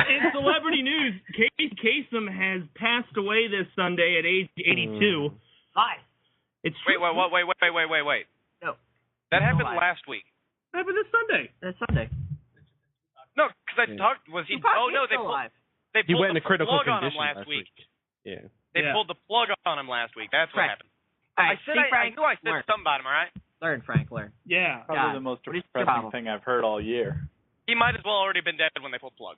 In celebrity news, Casey Kasem has passed away this Sunday at age 82. Live. It's Wait. No. That happened live. last week. What happened this Sunday? It's Sunday. No, because I talked. Was he? Oh no, they pulled He went the into critical plug on him condition last week. Yeah. They Yeah. pulled the plug on him last week. That's what Correct. happened. All I right, said see, I Frank, knew I said learn. something about him. All right. Learn, Frank, learn. Yeah. Probably God. the most What is your depressing problem? thing I've heard all year. He might as well already been dead when they pulled the plug.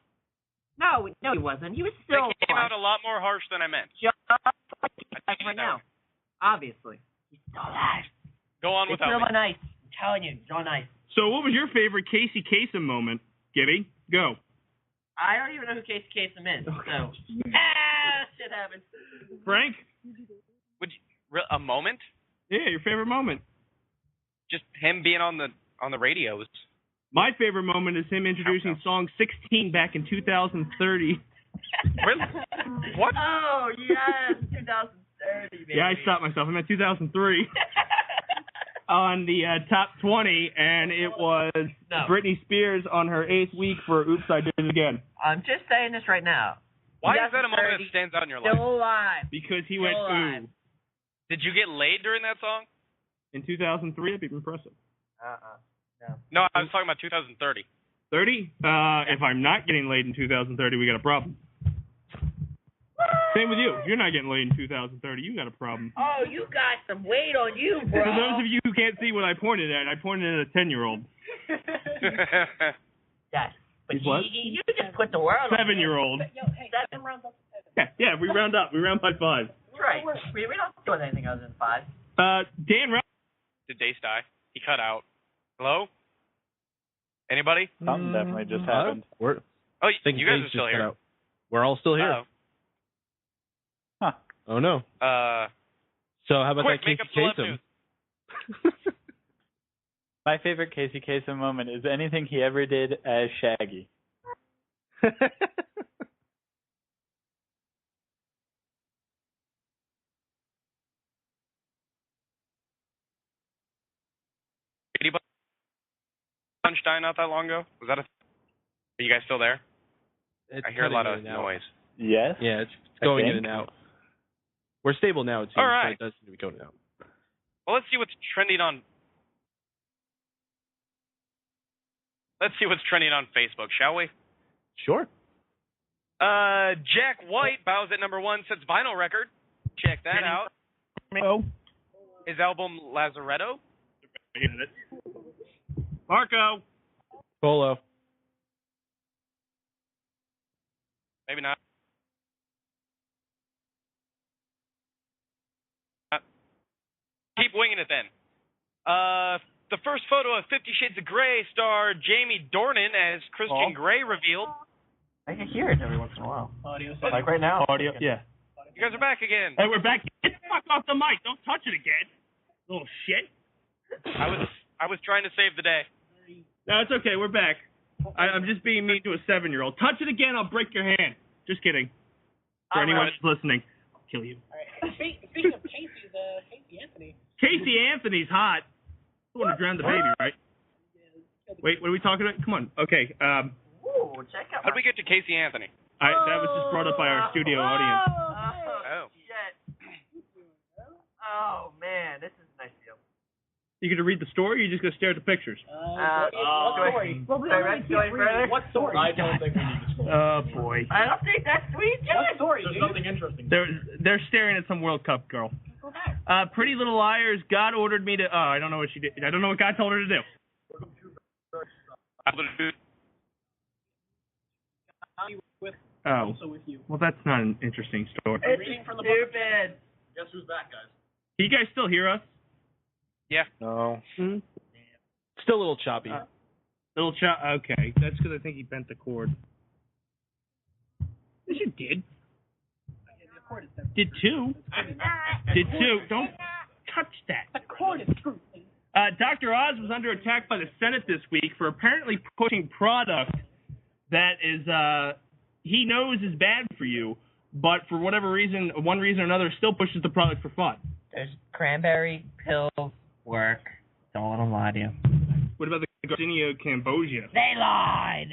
No, he wasn't. He was still They came out alive. a lot more harsh than I meant. Just like he's I alive think right that now. Obviously. He's still alive. Go on It's without real me. nice. I'm telling you, it's real nice. So what was your favorite Casey Kasem moment, Gibby? Go. I don't even know who Casey Kasem is, so. Shit happened. Frank? A moment? Yeah, your favorite moment. Just him being on the radios. My favorite moment is him introducing song 16 back in 2030. Really? What? Oh, yes, 2030, baby. Yeah, I stopped myself. I meant 2003. On the top 20, and it was No. Britney Spears on her 8th week for Oops, I Did It Again. I'm just saying this right now. Why is that a moment that stands out in your life? Still alive. Because he Still went, alive. ooh. Did you get laid during that song? In 2003, that'd be impressive. No, I was talking about 2030. 30? If I'm not getting laid in 2030, we got a problem. Same with you. If you're not getting laid in 2030, you got a problem. Oh, you got some weight on you, bro. For those of you who can't see what I pointed at, I pointed at a 10-year-old. Yes. But He's what? you just put the world on 7-year-old. 7 rounds up. Yeah, we round up. We round by 5. Right. We don't do anything other than 5. Dan, Did Dace die? He cut out. Hello? Anybody? Something definitely just happened. We're, Oh, think you guys Dace are still just cut here. out. We're all still here. Uh-oh. Huh. Oh, no. So how about Quick, that make Casey up celeb Kasem? My favorite Casey Kasem moment is anything he ever did as Shaggy. Anybody Sunshine not that long ago? Was that a... Are you guys still there? It's I hear a lot cutting of in and out. noise. Yes. Yeah, it's going I in and out. We're stable now, it seems, All right. but it does seem to be going out. Well, let's see what's trending on... Let's see what's trending on Facebook, shall we? Sure. Jack White bows at number 1, sets vinyl record. Check that out. Oh. His album Lazaretto. Marco. Polo. Maybe not. Keep winging it then. The first photo of 50 Shades of Grey star Jamie Dornan as Christian Grey revealed. I can hear it every once in a while. Audio. Like right now. Audio. Yeah. You guys are back again. Hey, we're back. Get the fuck off the mic. Don't touch it again. Little shit. I was trying to save the day. No, it's okay. We're back. I'm just being mean to a 7-year-old. Touch it again, I'll break your hand. Just kidding. For anyone who's listening, I'll kill you. All right. Speaking of Casey, Casey Anthony. Casey Anthony's hot. The one who drowned the baby, right? Wait, what are we talking about? Come on. Okay. Ooh, check out. How'd we get to Casey Anthony? That was just brought up by our studio audience. Oh. Shit. Oh man, this is a nice deal. You gonna read the story, or you just gonna stare at the pictures? What story? Well, we only keep reading. What story? I don't think we need to scroll. Oh boy. I don't think that's sweet. What story, There's dude? something interesting. They're staring at some World Cup girl. Pretty Little Liars. God ordered me to. Oh, I don't know what she did. I don't know what God told her to do. Oh. Also with you. Well, that's not an interesting story. It's stupid. Guess who's back, guys? Can you guys still hear us? Yeah. No. Still a little choppy. Okay, that's because I think he bent the cord. Yes, you did. Did two. Did two. Don't touch that. The cord is screwed. Dr. Oz was under attack by the Senate this week for apparently pushing product that is he knows is bad for you, but for whatever reason, one reason or another, still pushes the product for fun. There's cranberry pills work. Don't let them lie to you. What about the Garcinia Cambogia? They lie.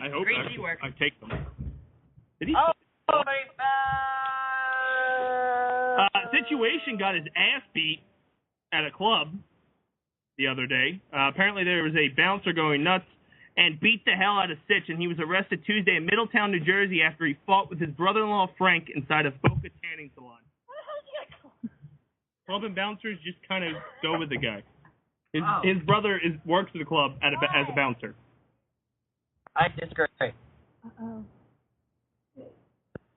I hope Greasy work. I take them. Did he? Situation got his ass beat at a club the other day. Apparently there was a bouncer going nuts and beat the hell out of Sitch, and he was arrested Tuesday in Middletown, New Jersey after he fought with his brother-in-law Frank inside a Boca tanning salon. Club and bouncers just kind of go with the guy. His brother works at the club as a bouncer. I disagree. Uh-oh.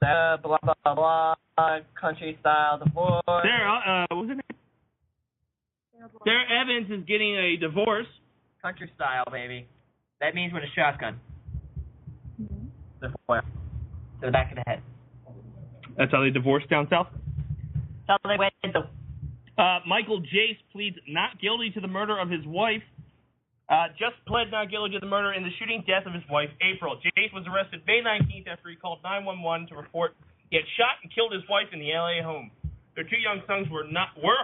Blah, blah, blah, country style divorce. Sarah, what's her name? Sarah Evans is getting a divorce. Country style, baby. That means with a shotgun. The foil. To the back of the head. That's how they divorce down south? That's how they went into. Michael Jace pleads not guilty to the murder of his wife. Just pled not guilty to the murder in the shooting death of his wife, April. Jace was arrested May 19th after he called 911 to report he had shot and killed his wife in the L.A. home. Their 2 young sons were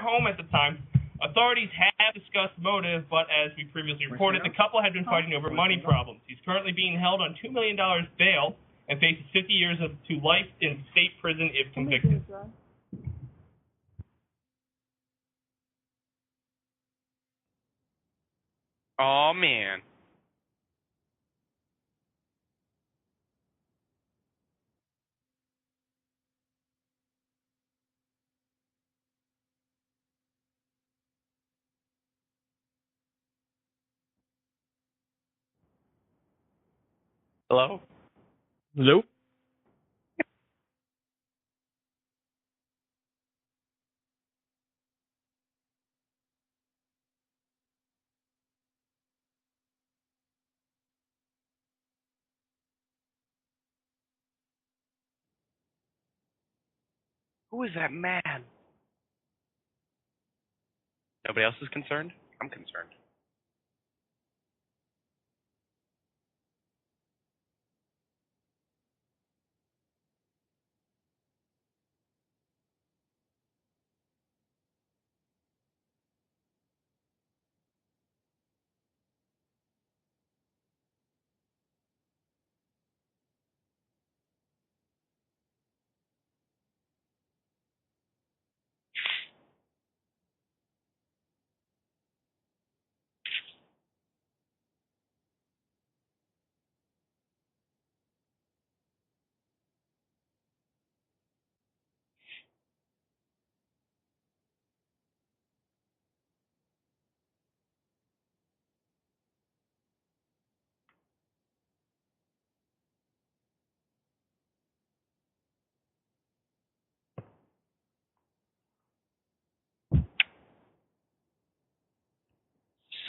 home at the time. Authorities have discussed motive, but as we previously reported, the couple had been fighting over money problems. He's currently being held on $2 million bail and faces 50 years to life in state prison if convicted. Oh man. Hello? Nope. Who is that man? Nobody else is concerned? I'm concerned.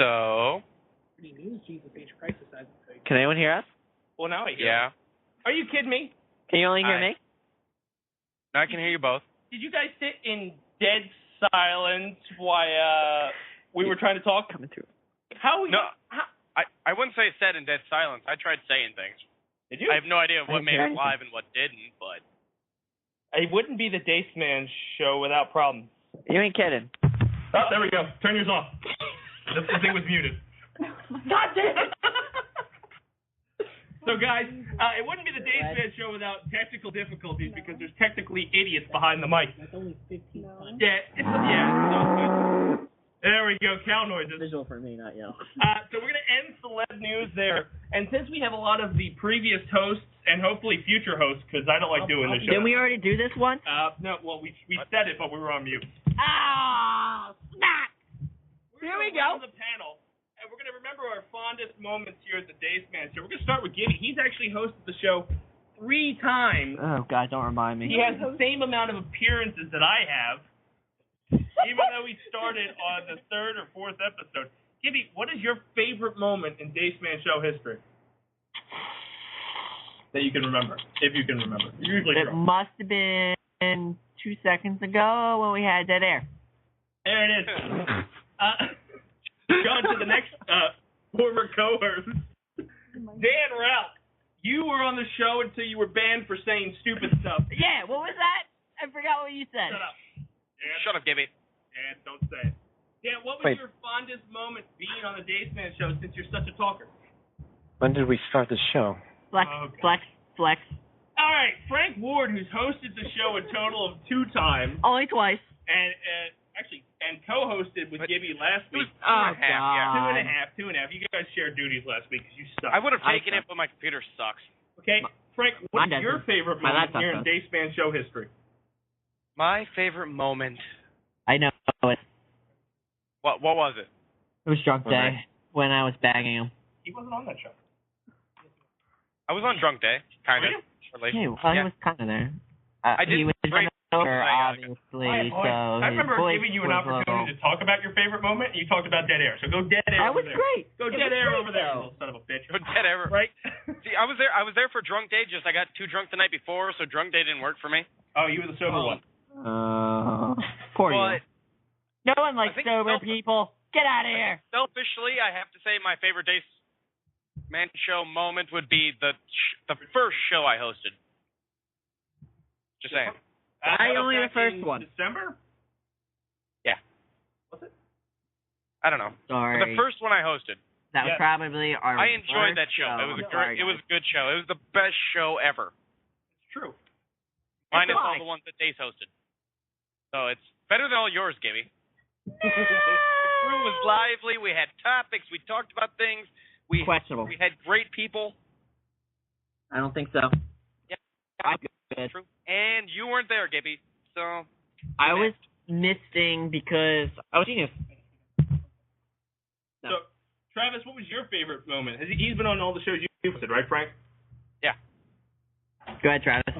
So. Can anyone hear us? Well, now I hear. Yeah. Are you kidding me? Can you only hear me? Now I can hear you both. Did you guys sit in dead silence while we were trying to talk? Coming through. How? No, I wouldn't say said in dead silence. I tried saying things. Did you? I have no idea what made it live and what didn't, but. It wouldn't be the Dace Man Show without problems. You ain't kidding. Oh, there we go. Turn yours off. The thing was muted. God damn it! So, guys, it wouldn't be the Dace Man Show without technical difficulties because there's technically idiots behind the mic. That's only 15 times. Yeah. There we go. Cow noises. Visual for me, not you. So we're going to end celeb news there. And since we have a lot of the previous hosts and hopefully future hosts, because I don't like doing this show. Didn't we already do this one? No, well, we said it, but we were on mute. Ah, snap! Here we go. The panel, and we're going to remember our fondest moments here at the Dace Man Show. We're going to start with Gibby. He's actually hosted the show 3 times. Oh, God, don't remind me. He has the same amount of appearances that I have, even though he started on the 3rd or 4th episode. Gibby, what is your favorite moment in Dace Man Show history that you can remember, if you can remember? Usually it must have been 2 seconds ago when we had dead air. There it is. Going to the next former co-host, Dan Ralph. You were on the show until you were banned for saying stupid stuff. Yeah, what was that? I forgot what you said. Shut up. Dan, Shut up, Gibby. Dan, don't say it. Dan, what was your fondest moment being on the Dace Man Show since you're such a talker? When did we start the show? Flex. All right, Frank Ward, who's hosted the show a total of 2 times. Only twice. And co-hosted with Gibby last week. Oh, God. 2.5. You guys shared duties last week because you suck. I would have taken it, but my computer sucks. Okay, Frank, what's your favorite moment here in Dace Man Show history? My favorite moment. I know it. What was it? It was Drunk Day when I was bagging him. He wasn't on that show. I was on Drunk Day, kind of. He was kind of there. He was over, obviously, I remember giving you an opportunity to talk about your favorite moment, and you talked about dead air. So go dead air. That was great. Go dead air over there, little son of a bitch. Go dead air. Right? See, I was there for Drunk Day. Just I got too drunk the night before, so Drunk Day didn't work for me. Oh, you were the sober one. Poor you. No one likes sober people. Get out of here. Selfishly, I have to say my favorite Dace Man Show moment would be the first show I hosted. Just saying. I only the first one. December? Yeah. Was it? I don't know. Sorry. But the first one I hosted. That was probably our I enjoyed that show. It was it was a good show. It was the best show ever. It's true. Minus all the ones that Dace hosted. So it's better than all yours, Gibby. The crew was lively. We had topics. We talked about things. Questionable. We had great people. I don't think so. Yeah. Good. True. And you weren't there, Gibby. So I was misting because I was genius. No. So, Travis, what was your favorite moment? He's been on all the shows you hosted, right, Frank? Yeah. Go ahead, Travis.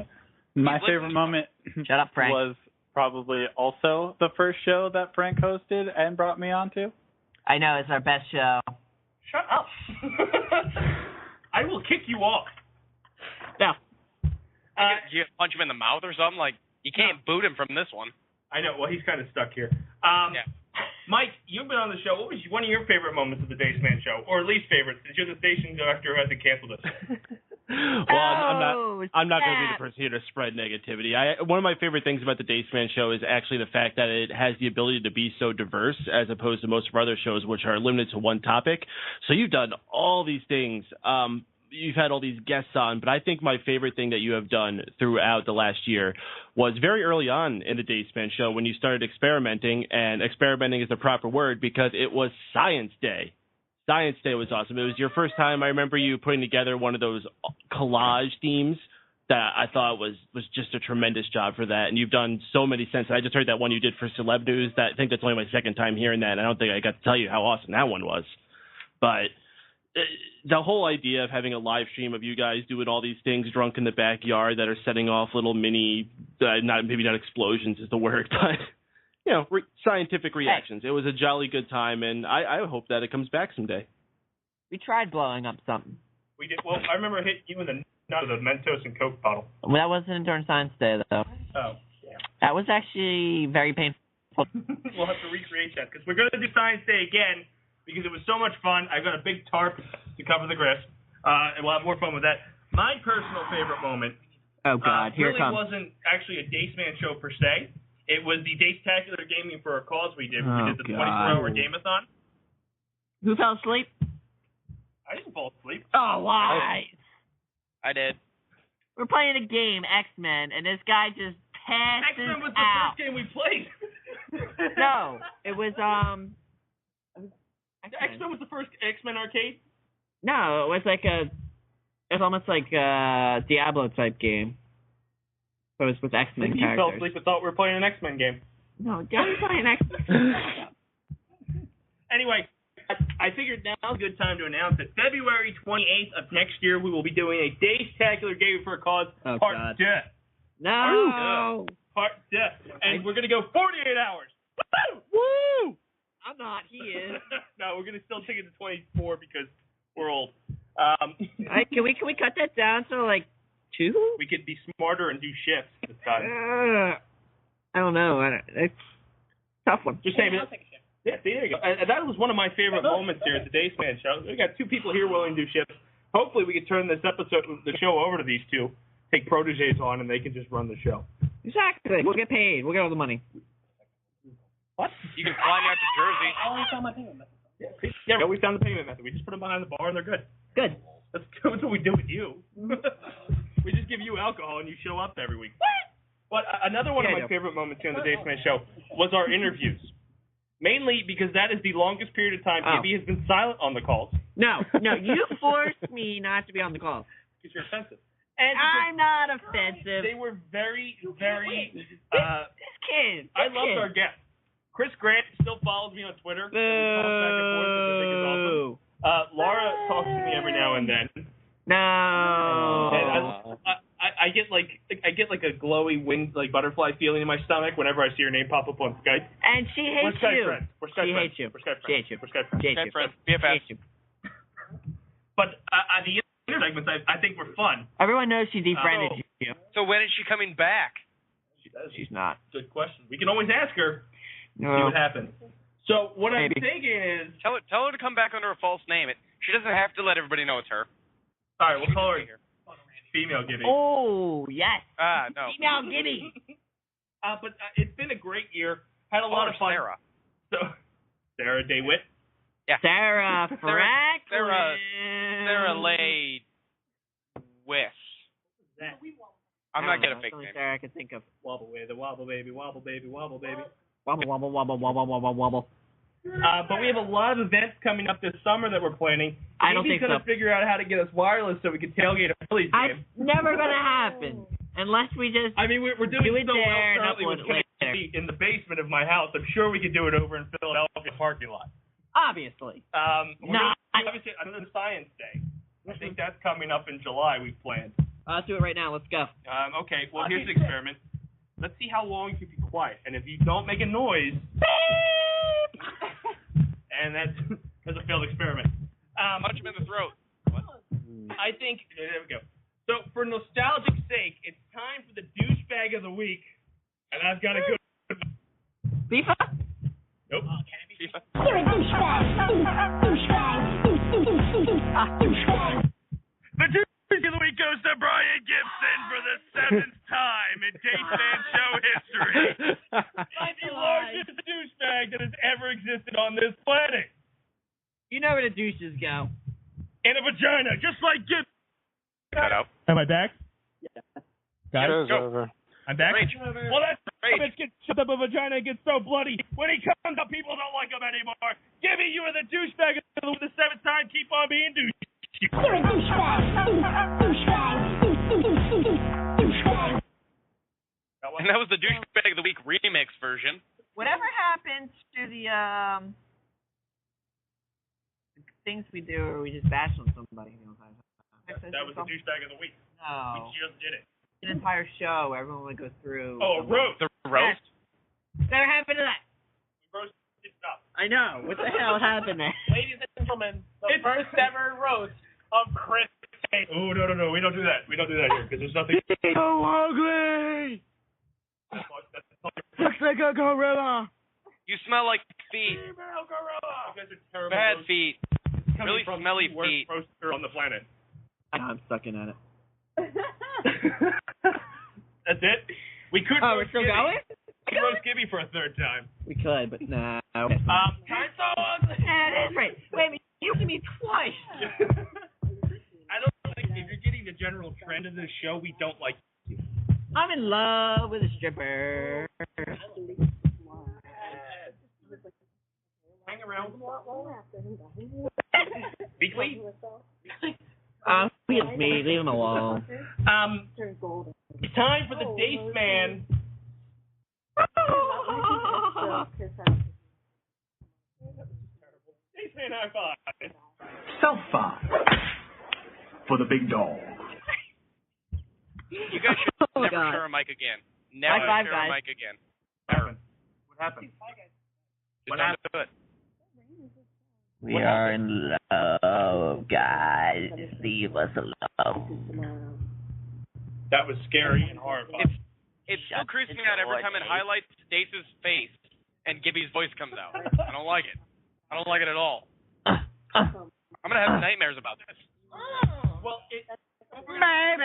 My favorite moment Shut up, Frank. was probably also the first show that Frank hosted and brought me onto. I know, it's our best show. Shut up. I will kick you off. No. You punch him in the mouth or something? Like, You can't boot him from this one. I know. Well, he's kind of stuck here. Yeah. Mike, you've been on the show. What was one of your favorite moments of the Dace Man Show, or least favorite, since you're the station director who hasn't canceled us? Well, I'm not going to be the person here to spread negativity. One of my favorite things about the Dace Man Show is actually the fact that it has the ability to be so diverse as opposed to most of our other shows, which are limited to one topic. So you've done all these things. You've had all these guests on, but I think my favorite thing that you have done throughout the last year was very early on in the Dace Man Show when you started experimenting, and experimenting is the proper word because it was Science Day. Science Day was awesome. It was your first time. I remember you putting together one of those collage themes that I thought was just a tremendous job for that, and you've done so many since. I just heard that one you did for Celeb News. I think that's only my second time hearing that, and I don't think I got to tell you how awesome that one was. But the whole idea of having a live stream of you guys doing all these things drunk in the backyard that are setting off little mini, maybe not explosions is the word, but, scientific reactions. It was a jolly good time, and I hope that it comes back someday. We tried blowing up something. We did. Well, I remember hitting you in the nut with a Mentos and Coke bottle. Well, that wasn't during Science Day, though. Oh, yeah. That was actually very painful. We'll have to recreate that, because we're going to do Science Day again, because it was so much fun. I got a big tarp to cover the grist, and we'll have more fun with that. My personal favorite moment here really wasn't actually a Dace Man Show per se. It was the Dacetacular Gaming for a Cause we did. We did the 24-hour game-a-thon. Who fell asleep? I didn't fall asleep. Oh, why? I did. We're playing a game, X-Men, and this guy just passes X-Men was the out. first game we played. No, it was, X-Men was the first X-Men arcade? No, it was almost like a Diablo-type game. So it was with X-Men characters. You fell asleep and thought we were playing an X-Men game. No, I'm playing X-Men. Anyway, I figured now's a good time to announce it. February 28th of next year, we will be doing a Dacetacular Gaming for a Cause Part 2. No! Part 2. And we're going to go 48 hours. Woo! Woo! I'm not. He is. No, we're going to still take it to 24 because we're old. Can we cut that down to, 2? We could be smarter and do shifts this time. I don't know. It's a tough one. Just saying. Yeah, see, there you go. And that was one of my favorite moments here at the Dace Man Show. We got 2 people here willing to do shifts. Hopefully we can turn the show over to these 2, take proteges on, and they can just run the show. Exactly. We'll get paid. We'll get all the money. What? You can fly me out to Jersey. I only found my payment method. Yeah, we found the payment method. We just put them behind the bar and they're good. Good. That's what we do with you. We just give you alcohol and you show up every week. But another one of my favorite moments here on the Dace Man Show was our interviews. Mainly because that is the longest period of time Gibby has been silent on the calls. No, you forced me not to be on the calls. Because you're offensive. And I'm not offensive. They were very, very... This kid. I loved our guests. Chris Grant still follows me on Twitter. We talk back and forth, which I think is awesome. Laura talks to me every now and then. No. And I get like a glowy winged butterfly feeling in my stomach whenever I see her name pop up on Skype. And she hates We're Skype you. friends. We're Skype She friends. hates you. We're Skype friends. She hates you. We're Skype friends. She hates Skype you. friends. She BFF. hates you. But the inner segments I think were fun. Everyone knows she defriended you. So when is she coming back? She does. She's not. Good question. We can always ask her. See No. what happens. So what I'm thinking is, Tell her to come back under a false name. She doesn't have to let everybody know it's her. all right, we'll call her Female Gibby. Oh, yes. No. Female Gibby. But it's been a great year. Had a lot of fun. Sarah. So, Sarah DeWitt. Yeah. Sarah Franklin. Sarah Lay Wiss. I'm not getting a fake name. Sarah I can think of. Wobble with the wobble baby, wobble baby, wobble baby. Wobble, wobble, wobble, wobble, wobble, wobble. But we have a lot of events coming up this summer that we're planning. I don't think Gibby's gonna figure out how to get us wireless so we can tailgate a Phillies game. It's never gonna happen unless we just. I mean, we're doing do it so there well and currently upload with it later. Gibby in the basement of my house. I'm sure we could do it over in Philadelphia parking lot. Obviously. Obviously, another Science Day. I think that's coming up in July. We've planned. Let's do it right now. Let's go. Okay. Well, here's the experiment. Let's see how long you can be quiet, and if you don't make a noise, and that's a failed experiment. Punch him in the throat. What? I think there we go. So for nostalgic sake, it's time for the douchebag of the week. And I've got a good FIFA? Nope. FIFA. You're a douchebag. Douchebag. The douche of the week goes to Brian Gibson for the 7th time in Dace Man Show history. The largest douchebag that has ever existed on this planet. You know where the douches go. In a vagina, just like Gibson. Shut up. Am I back? Yeah. Got it? Show's over. I'm back? Rage. Well, that bitch gets shut up a vagina and gets so bloody. When he comes up, people don't like him anymore. Gibby, you are the douchebag of the 7th time. Keep on being douche. You're a douchebag. Douchebag. And that was the douchebag of the week remix version. Whatever happened to the things we do where we just bash on somebody? That was the douchebag of the week. No. We just did it. An entire show, everyone would go through. Oh, roast. The roast? Whatever happened to that? Roast stuff. I know. What the hell happened there? Ladies and gentlemen, the first ever roast of Chris. Oh, no. We don't do that. We don't do that here because there's nothing. So ugly! Looks like a gorilla! You smell like feet. Female gorilla. You guys are terrible. Bad feet. Coming Really from smelly the worst feet. roaster on the planet. I'm sucking at it. That's it? We could Oh, we're roast still Gibby. going? We could roast Gibby for a 3rd time. We could, but nah. Time's so ugly. That's right. Wait a minute. You hit me twice. I don't think if you're getting the general trend of this show, we don't like you. I'm in love with a stripper. Hang around. Weekly? It's me. Leave him alone. It's time for the Dace Man. Dace Man high five. Self-five. For the big dog. You guys should Oh, never God. share a mic again. Never High five, share a guys. mic again. Never. What happened? Just don't do it. We are in love, guys. Leave us alone. That was scary and horrifying. It still creeps me out every time it highlights Dace's face and Gibby's voice comes out. I don't like it. I don't like it at all. I'm gonna have nightmares about this. Well, Maybe. what we're gonna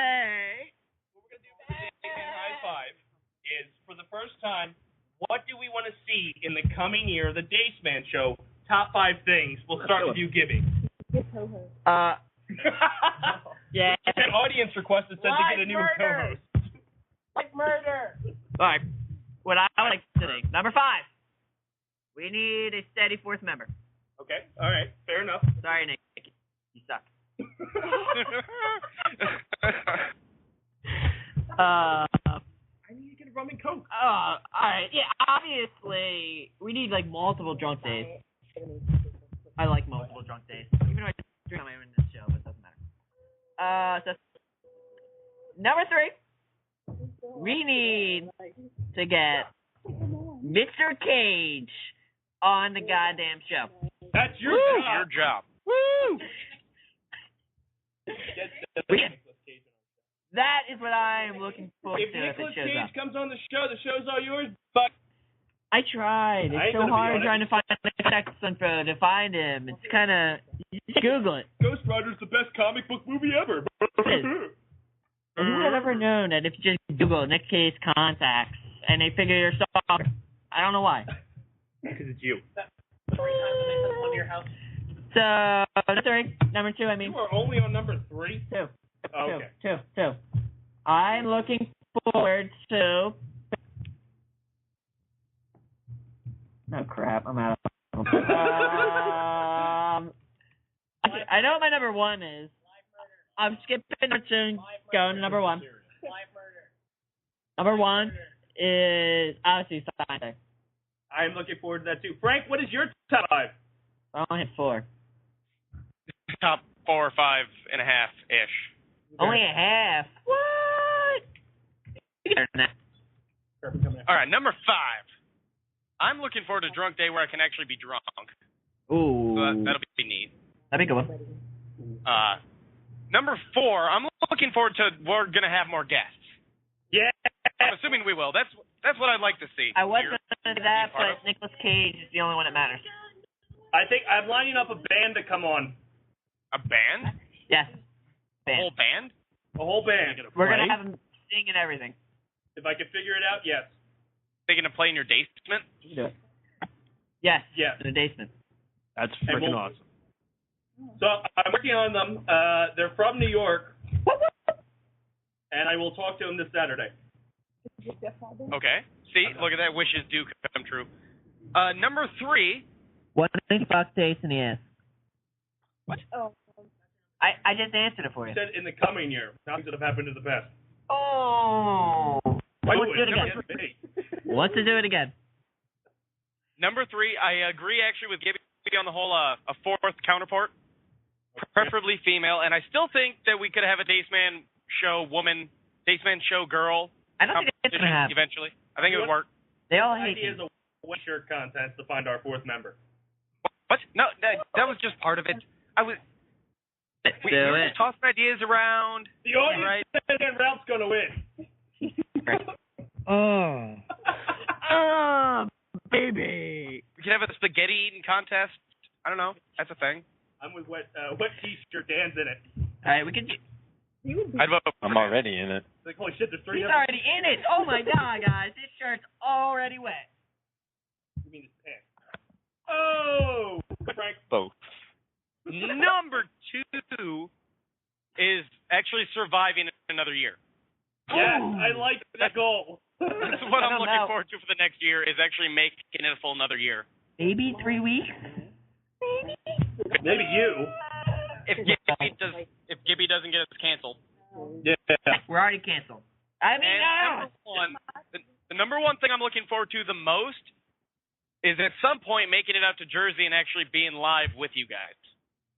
do for the Dace Man high five is, for the first time, what do we want to see in the coming year of the Dace Man Show? Top 5 things. We'll start with you, Gibby. Yeah. An audience request that said to get a new co-host. Like murder. All right. What I would like to see. Number 5. We need a steady 4th member. Okay. All right. Fair enough. Sorry, Nick. You suck. I need to get a rum and coke. All right. Yeah, obviously, we need, like, multiple drunk days. I like multiple drunk days. Even though I drink on my own in this show, but it doesn't matter. So, number 3. We need to get Mr. Cage on the goddamn show. That's your Woo! job. Your job. Woo! That is what I am looking forward If to if it Nicolas shows Cage up. comes on the show's all yours. But I tried. I ain't It's so gonna be hard on it. trying to find the text info to find him. It's kind of Google it. Ghost Rider's the best comic book movie ever. Who would have ever known that if you just Google Nick Cage contacts and they figure your stuff out? I don't know why. Because it's you. So number 3, number 2. I mean, You are only on number 3. 2. Oh, okay. Two. I'm looking forward to. Oh crap! I'm out. I know what my number 1 is. I'm skipping number 2, going to number 1. Number 1 is obviously Sunday. I'm looking forward to that too. Frank, what is your top 5? I only hit 4. Top 4 or 5 and a half ish. Only a half. What? All right, number 5. I'm looking forward to a drunk day where I can actually be drunk. Ooh. So that'll be neat. That'd be a good one. Number 4, I'm looking forward to we're gonna have more guests. Yeah. I'm assuming we will. That's That's what I'd like to see. I was going to do that, but Nicolas Cage is the only one that matters. I think I'm lining up a band to come on. A band? Yes. A whole band? A whole band. We're going to have them sing and everything. If I can figure it out, yes. They going to play in your basement? Yes. Yes. In the basement. That's freaking awesome. So I'm working on them. They're from New York. And I will talk to them this Saturday. Okay. See, look at that. Wishes do come true. Number 3. What is fuck Dace in the ass? What? Oh. I just answered it for you. I said in the coming year. Things that have happened in the past. Oh. Let's do it again. Let's do it again. Number 3, I agree actually with Gibby on the whole a fourth counterpart, preferably female, and I still think that we could have a Dace Man Show woman, Dace Man Show girl. I don't think it's going to happen. Eventually. I think it would work. They all The hate idea me. is a shirt contest to find our fourth member. What? No, that was just part of it. We Do were it. just tossing ideas around. The audience Right. said that Ralph's going to win. Oh. Oh, baby. We could have a spaghetti eating contest. I don't know. That's a thing. I'm with wet T-shirt. Dan's in it. All right, we can. I'd vote for I'm already in it. Like, holy shit, there's 3 He's of them. already in it. Oh my god, guys, this shirt's already wet. You mean his pants? Oh, Frank. Both. Number 2 is actually surviving another year. Yes, I like that goal. That's what I'm looking know. forward to for the next year is actually making it a full another year. Maybe 3 weeks. Maybe you. If Gibby doesn't get us canceled. Yeah. We're already canceled. I mean, And the number one thing I'm looking forward to the most is at some point making it out to Jersey and actually being live with you guys.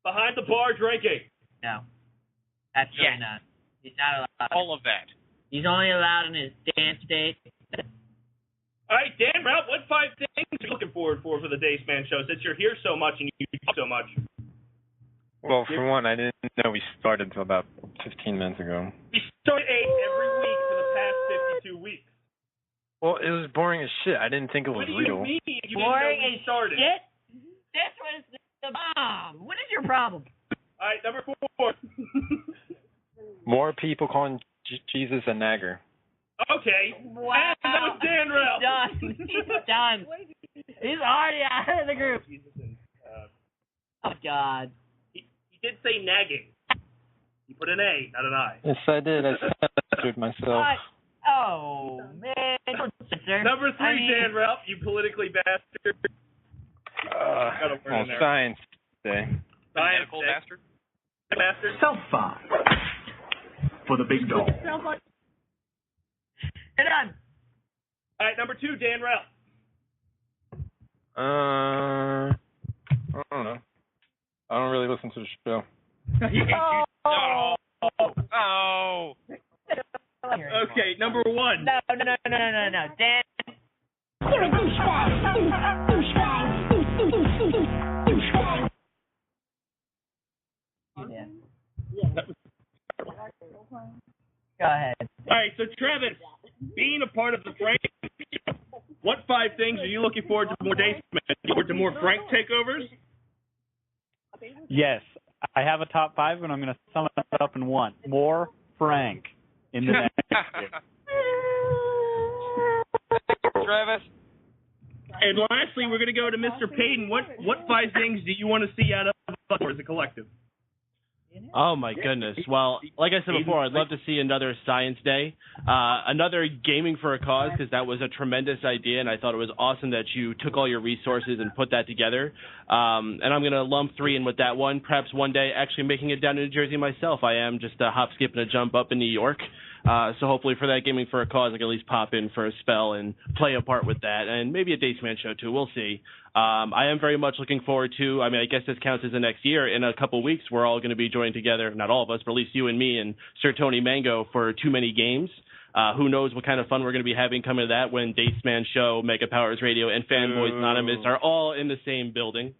Behind the bar drinking. no. Absolutely Yes. not. He's not allowed. All of that. He's only allowed in his dance date. All right, Dan, Ralph, what 5 things are you looking forward for the Dace Man Show since you're here so much and you talk so much? Well, for one, I didn't know we started until about 15 minutes ago. We start 8 every week for the past 52 weeks. Well, it was boring as shit. I didn't think it was What do real. you mean? You didn't know Boring we as started. shit. This was the bomb. What is your problem? All right, number 4. More people calling Jesus a nagger. Okay. Wow. And that was Dan Ralph. Done. He's done. He's already out of the group. Oh, God. He did say nagging. He put an A, not an I. Yes, I did. I censored myself. What? Oh, man. Don't censor. Number 3, Dan Ralph, you politically bastard. Got a word in there. Science Day. Science Medical Day. bastard. Bastard. Self-five. For the big dog. Get on. All right, number 2, Dan Ralph. I don't know. I don't really listen to the show. Oh. Okay, number 1. No. Dan. You're a douchebag. Douchebag. Douchebag. Go ahead. All right, so Travis, being a part of the Frank Show, what 5 things are you looking forward to more Dace Man? Looking forward to more Frank takeovers? Yes, I have a top 5, and I'm going to sum it up in one. More Frank in the next year. Travis. And lastly, we're going to go to Mr. Payton. What 5 things do you want to see out of us as a collective? Oh my goodness. Well, like I said before, I'd love to see another Science Day, another Gaming for a Cause, because that was a tremendous idea, and I thought it was awesome that you took all your resources and put that together. And I'm going to lump 3 in with that one. Perhaps one day actually making it down to New Jersey myself. I am just a hop, skip, and a jump up in New York. So hopefully for that Gaming for a Cause, I can at least pop in for a spell and play a part with that, and maybe a Dace Man Show too. We'll see. I am very much looking forward to, I guess this counts as the next year. In a couple weeks, we're all going to be joined together, not all of us, but at least you and me and Sir Tony Mango for Too Many Games. Who knows what kind of fun we're going to be having coming to that when Dace Man Show, Mega Powers Radio, and Fanboys Anonymous are all in the same building.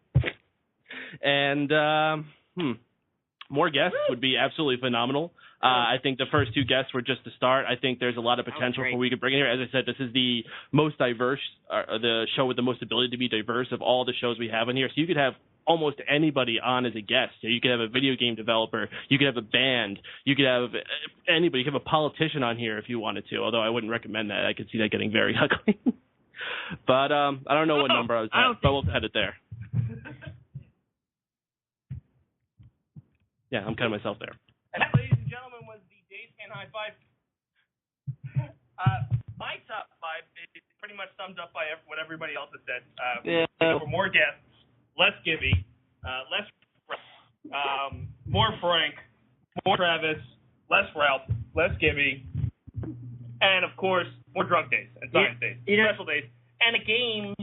And, more guests would be absolutely phenomenal. I think the first 2 guests were just the start. I think there's a lot of potential for we could bring in here. As I said, this is the most diverse, the show with the most ability to be diverse of all the shows we have in here. So you could have almost anybody on as a guest. You could have a video game developer. You could have a band. You could have anybody. You could have a politician on here if you wanted to, although I wouldn't recommend that. I could see that getting very ugly. But I don't know what number I was at, but we'll head it there. Yeah, I'm cutting myself there. And that, ladies and gentlemen, was the Dace Man High Five. My top 5 is pretty much summed up by what everybody else has said. For more guests, less Gibby, less more Frank, more Travis, less Ralph, less Gibby, and, of course, more drunk days and science days, special days, and a game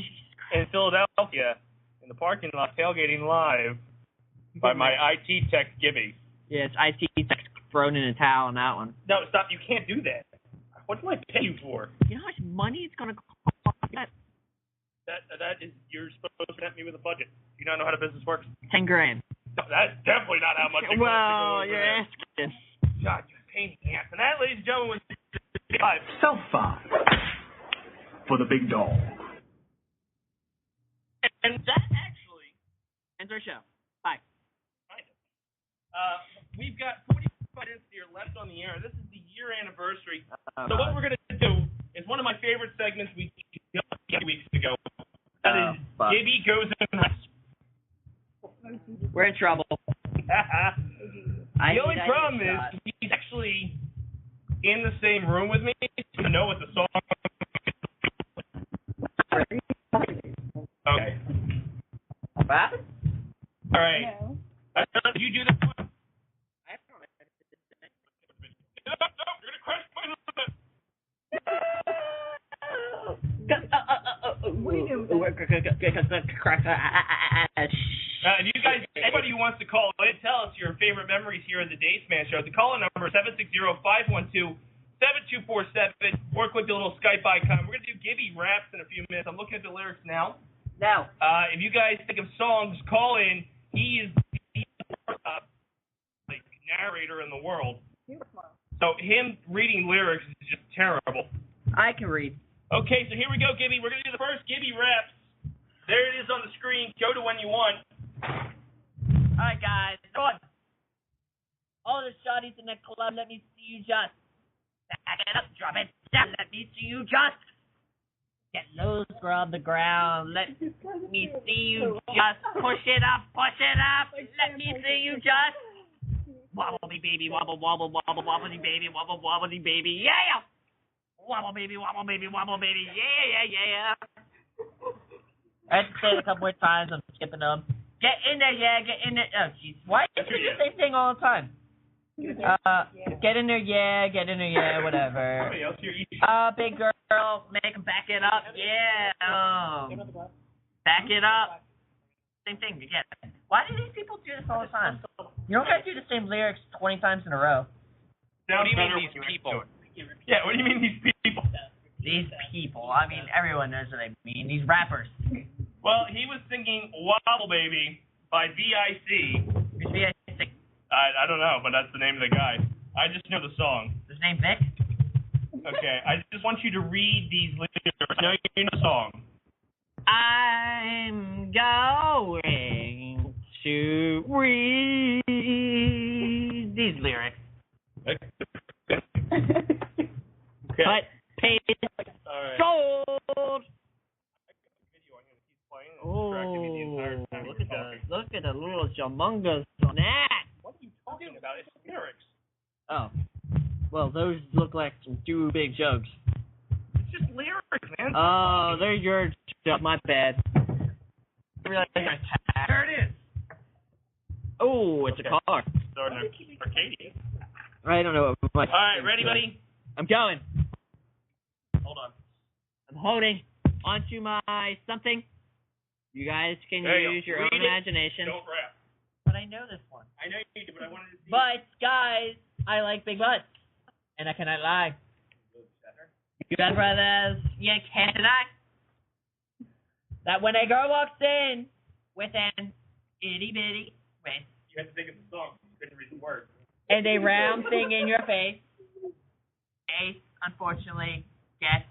in Philadelphia in the parking lot tailgating live by my IT tech, Gibby. Yeah, it's IT tech thrown in a towel on that one. No, stop. You can't do that. What do I pay you for? You know how much money it's going to cost? That is, you're supposed to present me with a budget. Do you not know how the business works? $10,000. No, that's definitely not how much it costs. Well, you're asking. God, you're a pain in the ass. And that, ladies and gentlemen, was 5. So 5 for the big dog. And that actually ends our show. Bye. We've got 45 minutes here left on the air. This is the year anniversary. So what we're going to do is one of my favorite segments we did a few weeks ago. That is Gibby Goes in. We're in trouble. The only problem is he's actually in the same room with me to know what the song is. Okay. What? All right. Did you do this one? No, you're going to crash my if you guys, anybody who wants to call in, tell us your favorite memories here at the Dace Man Show. The call-in number is 760-512-7247, or click the little Skype icon. We're going to do Gibby raps in a few minutes. I'm looking at the lyrics now. If you guys think of songs, call in. He is the narrator in the world. So him reading lyrics is just terrible. I can read. Okay, so here we go, Gibby. We're going to do the first Gibby raps. There it is on the screen. Go to when you want. All right, guys. Go on. All the shawties in the club, let me see you just. Back it up, drop it down. Let me see you just. Get low, scrub the ground. Let me see you just. Push it up, push it up. Let me see you just. Wobbly baby, wobble, wobble, wobble, wobbly baby, wobble, wobbly baby, yeah! Wobble baby, wobble baby, wobble baby, yeah! I have to say it a couple more times, I'm skipping them. Get in there, yeah, get in there. Oh, jeez. Why do you do the same thing all the time? Get in there, yeah, whatever. Big girl, make him back it up, yeah. Back it up. Same thing again. Why do these people do this all the time? You don't have to do the same lyrics 20 times in a row. What do you mean these people? Yeah, what do you mean these people? These people. I mean, everyone knows what I mean. These rappers. Well, he was singing Wobble Baby by V.I.C. Who's V.I.C.? I don't know, but that's the name of the guy. I just know the song. His name's Nick? Okay, I just want you to read these lyrics. I know you know the song. I'm going to read these lyrics. Okay. Cut, paste, sold. Oh, look at the little jamungas on that. What are you talking about? It's lyrics. Oh, well, those look like some 2 big jugs. It's just lyrics, man. Oh, they're your jug. My bad. There it is. Oh, it's a car. Arcadian. I don't know what my. All right, ready, buddy? I'm going. Hold on. I'm holding onto my something. You guys can use your own imagination. Don't rap. But I know this one. I know you do, but I wanted to see. But, guys, I like big butts. And I cannot lie. You got brothers, you can't deny that when a girl walks in with an itty bitty waist. You have to think of the song. Couldn't read the word. And a round thing in your face. Ace, unfortunately, gets.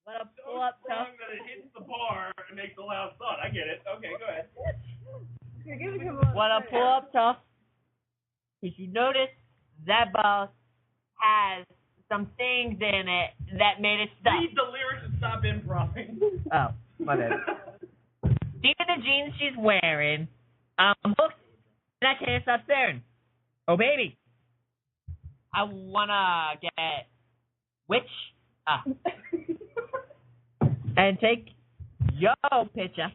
What a pull up tough. That it hits the bar and makes a loud thud. I get it. Okay, go ahead. What a pull up tough. Because you notice that ball has some things in it that made it stuck. Read the lyrics and stop improving. Oh, my bad. These are the jeans she's wearing. Hooked, and I can't stop staring. Oh, baby. I wanna get which and take your picture.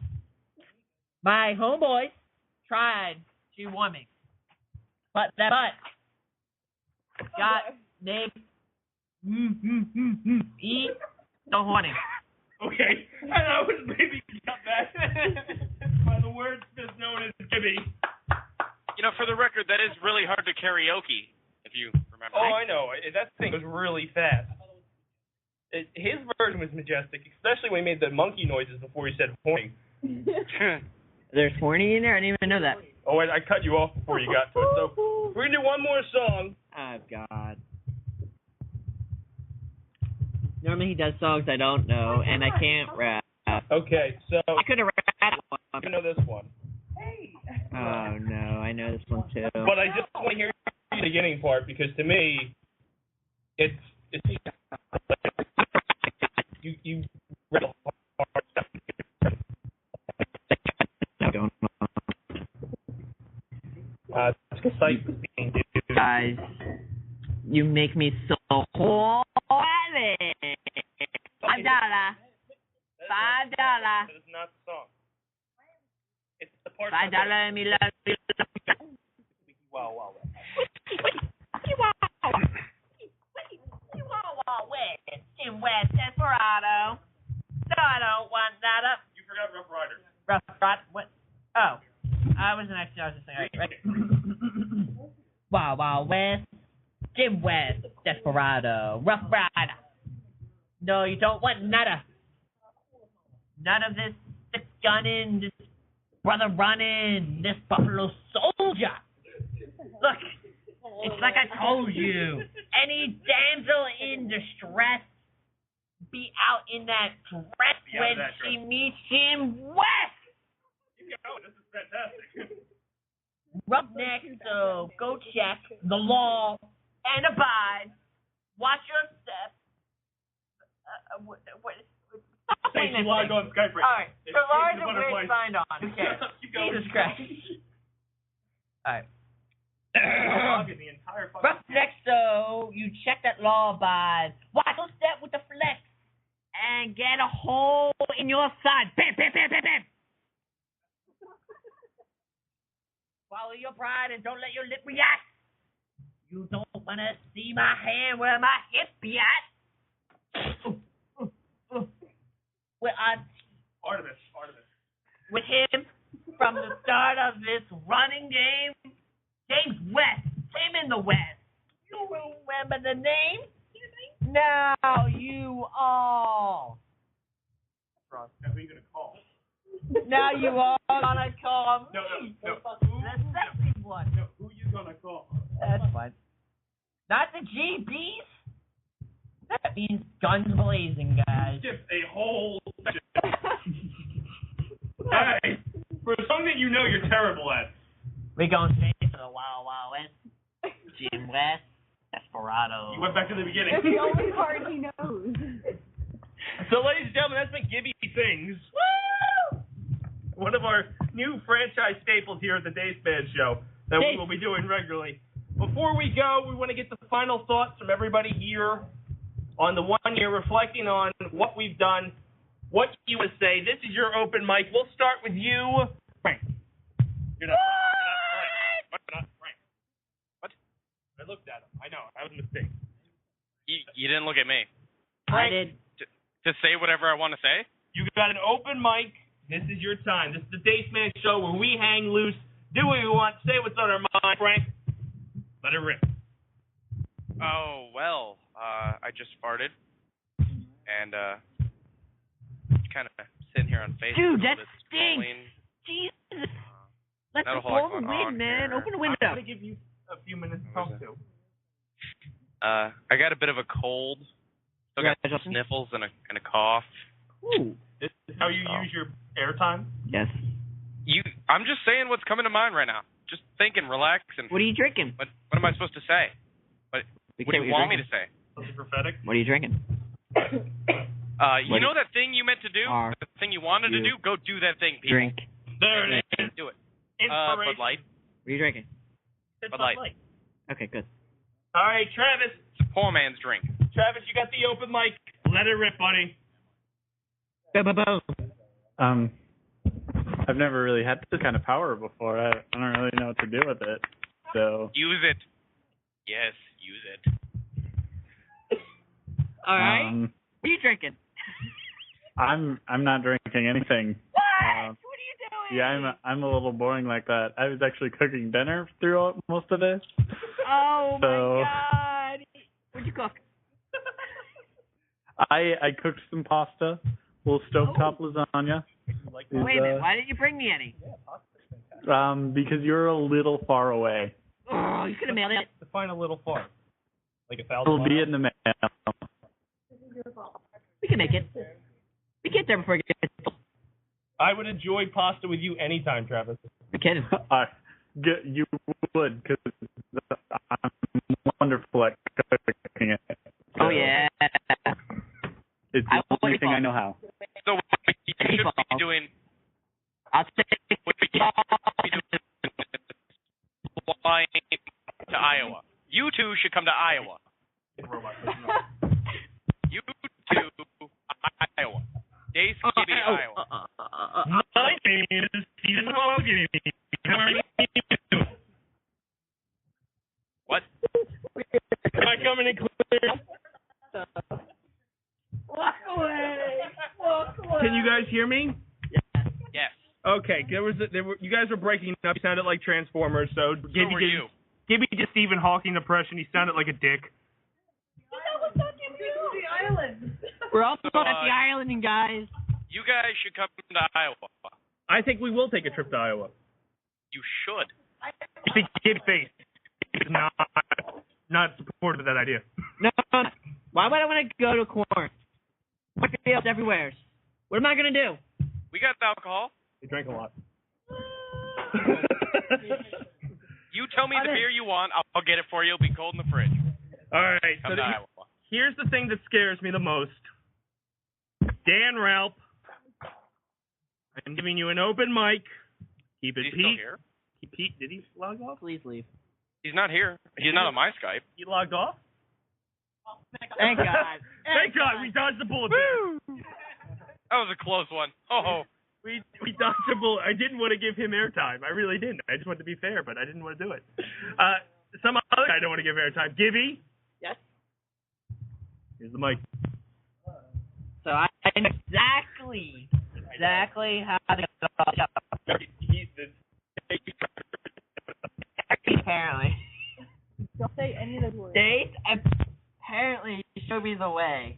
My homeboys tried to warn me, but that butt got named E. So horny. Okay, and that was maybe cut back by the wordsmith known as Gibby. You know, for the record, that is really hard to karaoke, if you remember. Oh, I know. That thing was really fast. His version was majestic, especially when he made the monkey noises before he said horny. There's horny in there? I didn't even know that. Oh, I cut you off before you got to it. So we're going to do one more song. Oh, God. Normally he does songs I don't know, and I can't rap. Okay, so I could have rapped one. I know this one. Oh, no, I know this one, too. But I just want to hear the beginning part, because to me, it's you read a hard. I don't know. Guys, you make me so horny. $5. $5. That is not the song. It's the part. $5, me love you. Wow. In West Desperado. No, I don't want that up. You forgot Rough Rider. Rough Rider? What? Oh. I was just saying, right? Wow, West. Jim West. Desperado. Rough Rider. No, you don't want nada. None of this gunning, this brother running, this Buffalo Soldier. Look, it's like I told you. Any damsel in distress be out in that dress when she meets him West. Keep going. This is fantastic. Roughneck, so go check the law and abide. Watch your steps. Say she logged on Skype right now. All right. For large and weird signed on. Okay. Jesus Christ. All right. Roughneck, so you check that law abide. Watch your step with the flex and get a hole in your side. Bam, bam, bam, bam, bam. Follow your pride and don't let your lip react. You don't want to see my hand where my hip be at. With Artemis. With him from the start of this running game, James West came in the West. You remember the name? Now you all. Now who are you gonna call? Now you all gonna call me. No. The sexy one. No, who you gonna call? That's fine. Not the GBs. That means guns blazing, guys. Just a whole section. Hey, for something you know you're terrible at. We going straight to the Wild Wild West. Jim West, Desperado. You went back to the beginning. That's the only part he knows. So, ladies and gentlemen, that's been Gibby Things. Woo! One of our new franchise staples here at the Dace Man Show that we will be doing regularly. Before we go, we want to get the final thoughts from everybody here on the 1 year, reflecting on what we've done, what you would say. This is your open mic. We'll start with you, Frank. You're not Frank. What? I looked at him. I know. That was a mistake. You didn't look at me. I did. To say whatever I want to say? You got an open mic. This is your time. This is the Dace Man Show where we hang loose, do what we want, say what's on our mind. Frank, let it rip. Oh, well, I just farted. And, kind of sitting here on Facebook. Dude, that just stinks. scrolling. Jesus. Let's That'll blow hold the on wind, man. here. Open the window. I'm gonna give you a few minutes to talk to. I got a bit of a cold. Still got some sniffles and a cough. Ooh. This is how you use your airtime? Yes. I'm just saying what's coming to mind right now. Just thinking, relaxing. What are you drinking? What am I supposed to say? What do you want me to say? Something prophetic? What are you drinking? You know that thing you meant to do? The thing you wanted to do? Go do that thing, people. Drink. There it is. Do it. Inspiration. Bud Light. What are you drinking? Bud Light. Okay, good. All right, Travis. It's a poor man's drink. Travis, you got the open mic. Let it rip, buddy. I've never really had this kind of power before. I don't really know what to do with it. So Use it. Yes, use it. All right. What are you drinking? I'm not drinking anything. What? What are you doing? Yeah, I'm a little boring like that. I was actually cooking dinner throughout most of this. Oh So, my God! What'd you cook? I cooked some pasta, a little stovetop lasagna. Wait a minute, why didn't you bring me any? Because you're a little far away. Oh, you could have mailed it. Define a little far. Like 1,000 It'll miles? be in the mail. We can make it. We get there before it gets. I would enjoy pasta with you anytime, Travis. You're kidding. You would, because I'm wonderful at cooking it. Oh, yeah. It's the only thing I know how. So what you should be doing... I'll say flying to Iowa. You two should come to Iowa. You two, Iowa. Dace, Gibby, Iowa. My name is Stephen Hogan. How are you? What? Am I coming in clear? Walk away. Walk away. Can you guys hear me? Yes. Okay, you guys were breaking up. You sounded like Transformers, so Gibby were you. Gibby did Stephen Hawking impression. He sounded like a dick. we're all at the island, you guys. You guys should come to Iowa. I think we will take a trip to Iowa. You should. I think Gibby face is not supportive of that idea. No. Why would I want to go to corn? What else everywhere? What am I gonna do? We got alcohol. We drank a lot. You tell me the beer you want. I'll get it for you. It'll be cold in the fridge. All right. Come to Iowa. Here's the thing that scares me the most. Dan Ralph, I'm giving you an open mic. Keep it Is he still Pete. here? Pete, did he log off? Please leave. He's not here. He's not on my Skype. He logged off? Thank God. Thank God. We dodged the bullet there. That was a close one. Oh. We dodged the bullet. I didn't want to give him airtime. I really didn't. I just wanted to be fair, but I didn't want to do it. Some other guy I don't want to give airtime. Gibby? Yes? Here's the mic. So I know exactly how to get off the job. Apparently. Don't say any of those words. Date apparently showed me the way.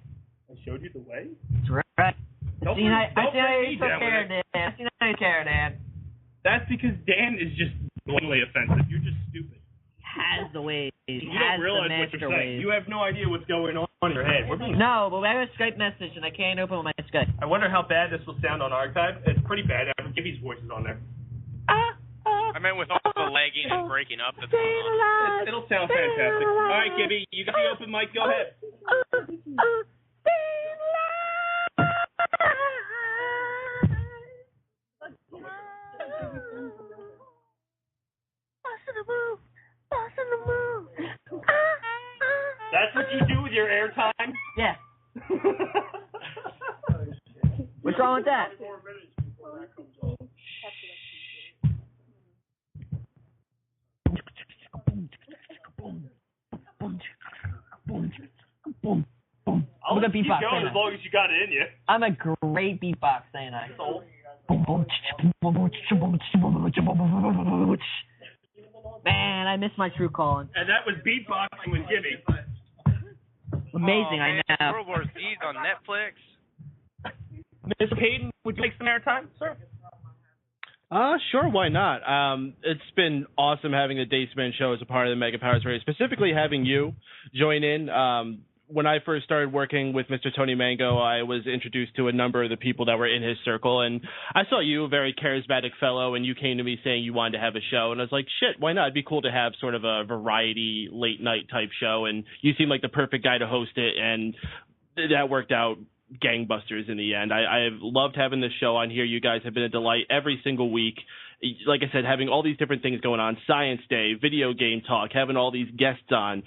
I showed you the way? That's right. Don't I seen how bring you me down took care of with it. Dan. I seen how you care, Dan. That's because Dan is just blatantly offensive. You're just stupid. He has the ways. He You has don't realize the what master you're saying. ways. You have no idea what's going on in your head. No, but we have a Skype message and I can't open my Skype. I wonder how bad this will sound on archive. It's pretty bad. Gibby's voice is on there. I meant with all the lagging and breaking up that's going on. It'll sound fantastic. All right, Gibby, you got the open mic. Go ahead. That's what you do with your airtime? Yeah. What's wrong with that? I'll let keep beatbox, going ain't as I? long as you got it in you. I'm a great beatbox, ain't I? Man, I miss my true calling. And that was beatboxing with Gibby. Amazing, I know. World War Z's on Netflix. Mr. Payton, would you like some airtime, sir? Sure, why not? It's been awesome having the Dace Man Show as a part of the Mega Powers Radio, specifically having you join in. When I first started working with Mr. Tony Mango, I was introduced to a number of the people that were in his circle, and I saw you, a very charismatic fellow, and you came to me saying you wanted to have a show, and I was like, shit, why not? It'd be cool to have sort of a variety late-night type show, and you seem like the perfect guy to host it, and that worked out gangbusters in the end. I've loved having this show on here. You guys have been a delight every single week. Like I said, having all these different things going on, Science Day, video game talk, having all these guests on.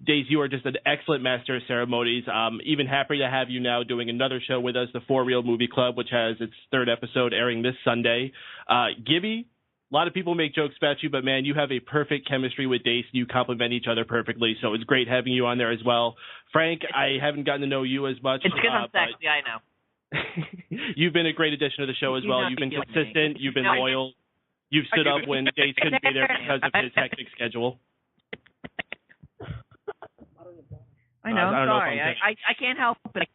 Dace, you are just an excellent master of ceremonies. Even happy to have you now doing another show with us, the For Real Movie Club, which has its third episode airing this Sunday. Gibby, a lot of people make jokes about you, but, man, you have a perfect chemistry with Dace. You complement each other perfectly, so it's great having you on there as well. Frank, I haven't gotten to know you as much. It's because I'm sexy, I know. You've been a great addition to the show as well. You've been consistent. You've been loyal. You've stood up when Dace couldn't be there because of his hectic schedule. I know, I'm sorry. I can't help it.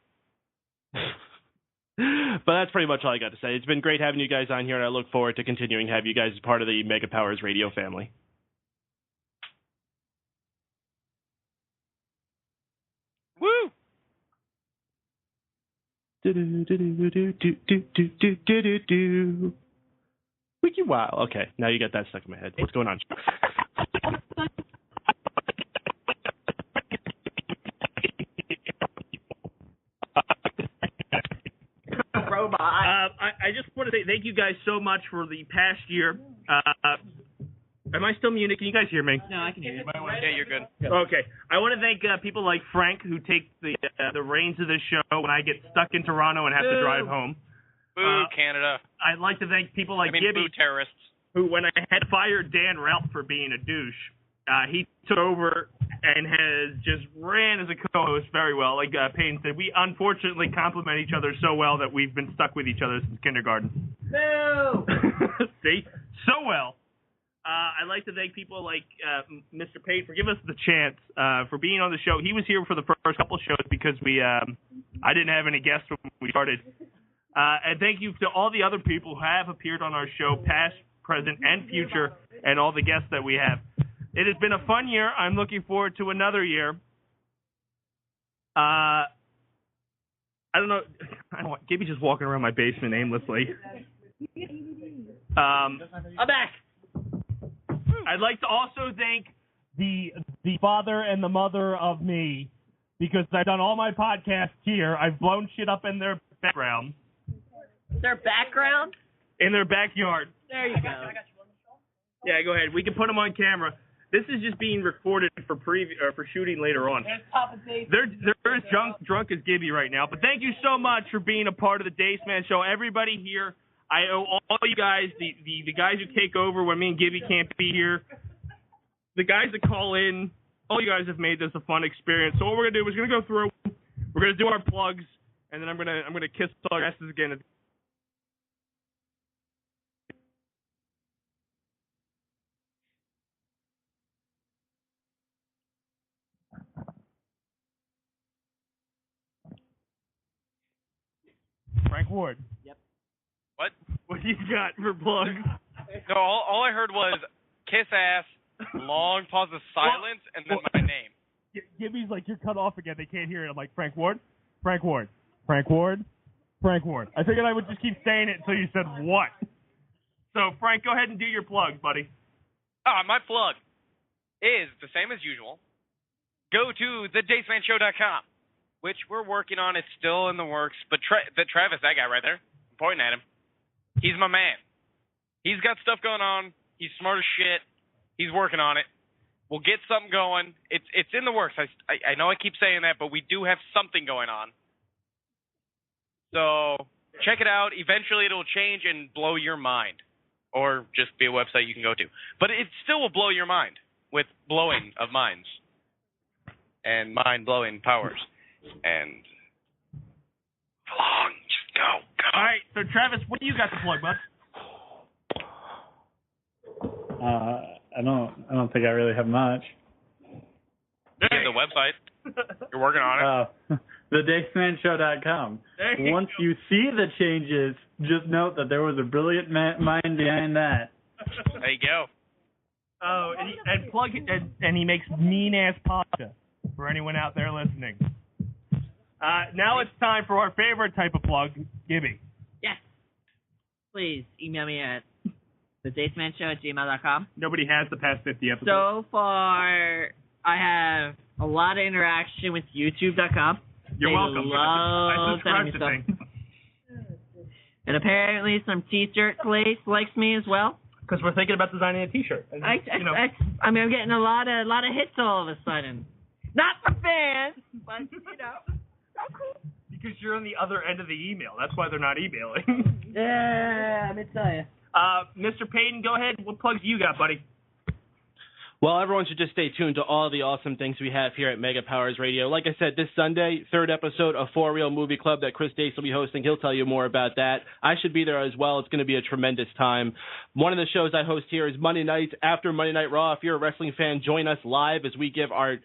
But that's pretty much all I got to say. It's been great having you guys on here, and I look forward to continuing to have you guys as part of the Mega Powers Radio family. Woo! Wiki wow. Okay, now you got that stuck in my head. What's going on? Robot. I just want to say thank you guys so much for the past year. Am I still muted? Can you guys hear me? No, I can hear you. Yeah, you're good. Okay. I want to thank people like Frank who take the reins of this show when I get stuck in Toronto and have to drive home. Boo, Canada. I'd like to thank people like Gibby, boo terrorists. who, when I had fired Dan Ralph for being a douche, he took over and has just ran as a co-host very well. Like Payne said, we unfortunately complement each other so well that we've been stuck with each other since kindergarten. No! See? So well. I'd like to thank people like Mr. Payne for giving us the chance for being on the show. He was here for the first couple shows because I didn't have any guests when we started. And thank you to all the other people who have appeared on our show, past, present, and future, and all the guests that we have. It has been a fun year. I'm looking forward to another year. I don't know. Gibby's just walking around my basement aimlessly. I'm back. I'd like to also thank the father and the mother of me, because I've done all my podcasts here. I've blown shit up in their background. Their background? In their backyard. There you go. Yeah, go ahead. We can put them on camera. This is just being recorded for for shooting later on. They're as drunk as Gibby right now. But thank you so much for being a part of the Dace Man Show. Everybody here, I owe all you guys, the guys who take over when me and Gibby can't be here, the guys that call in, all you guys have made this a fun experience. So what we're gonna do is we're gonna go through, we're gonna do our plugs, and then I'm gonna kiss all your asses again. Frank Ward. Yep. What? What do you got for plugs? No, all I heard was kiss ass, long pause of silence, and then my name. Gibby's like, you're cut off again. They can't hear it. I'm like, Frank Ward? Frank Ward. Frank Ward? Frank Ward. I figured I would just keep saying it until you said what. So, Frank, go ahead and do your plug, buddy. My plug is the same as usual. Go to thedacemanshow.com, which we're working on. It's still in the works. But Travis, that guy right there, I'm pointing at him. He's my man. He's got stuff going on. He's smart as shit. He's working on it. We'll get something going. It's in the works. I know I keep saying that, but we do have something going on. So check it out. Eventually it'll change and blow your mind. Or just be a website you can go to. But it still will blow your mind with blowing of minds. And mind-blowing powers. And just go. All right, so Travis, what do you got to plug, bud? I don't think I really have much. Get the website. You're working on it. TheDaceManShow.com. Once you see the changes, Just note that there was a brilliant mind behind that. There you go. Oh, and he makes mean-ass pasta for anyone out there listening. Now it's time for our favorite type of plug, Gibby. Yes. Please email me at thedacemanshow@gmail.com. Nobody has the past 50 episodes. So far, I have a lot of interaction with YouTube.com. You're welcome. I subscribe to things. And apparently some T-shirt place likes me as well. Because we're thinking about designing a T-shirt. I'm getting a lot of hits all of a sudden. Not from fans, but cool. Because you're on the other end of the email. That's why they're not emailing. Yeah, let me tell you. Mr. Payton, go ahead. What plugs you got, buddy? Well, everyone should just stay tuned to all the awesome things we have here at Mega Powers Radio. Like I said, this Sunday, 3rd episode of For Real Movie Club that Chris Dace will be hosting. He'll tell you more about that. I should be there as well. It's going to be a tremendous time. One of the shows I host here is Monday nights after Monday Night Raw. If you're a wrestling fan, join us live as we give our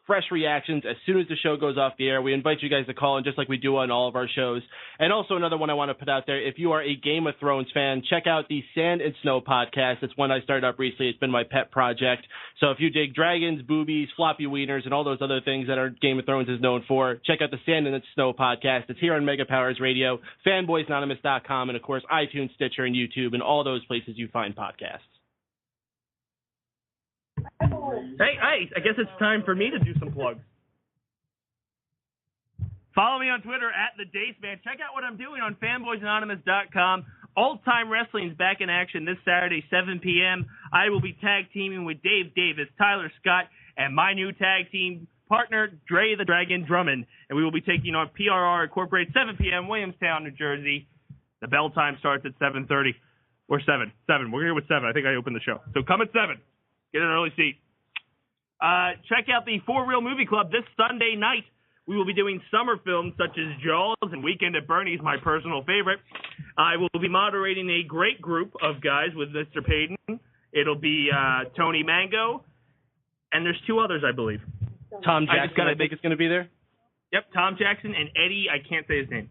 fresh reactions as soon as the show goes off the air. We invite you guys to call in just like we do on all of our shows. And also another one I want to put out there, if you are a Game of Thrones fan, check out the Sand and Snow podcast. It's one I started up recently. It's been my pet project. So if you dig dragons, boobies, floppy wieners, and all those other things that our Game of Thrones is known for, check out the Sand and Snow podcast. It's here on Mega Powers Radio, fanboysanonymous.com, and of course iTunes, Stitcher, and YouTube, and all those places you find podcasts. Hey, I guess it's time for me to do some plugs. Follow me on Twitter at the Dace Man. Check out what I'm doing on fanboysanonymous.com. Old Time Wrestling's back in action this Saturday, 7 p.m. I will be tag teaming with Dave Davis, Tyler Scott, and my new tag team partner, Dre the Dragon Drummond. And we will be taking on PRR Incorporated, 7 p.m., Williamstown, New Jersey. The bell time starts at 7:30. Or 7. 7. We're here with 7. I think I opened the show. So come at 7. Get an early seat. Check out the For Real Movie Club this Sunday night. We will be doing summer films such as Jaws and Weekend at Bernie's, my personal favorite. I will be moderating a great group of guys with Mr. Payton. It'll be Tony Mango, and there's 2 others, I believe. Tom Jackson, I think, is going to be there. Yep, Tom Jackson and Eddie, I can't say his name.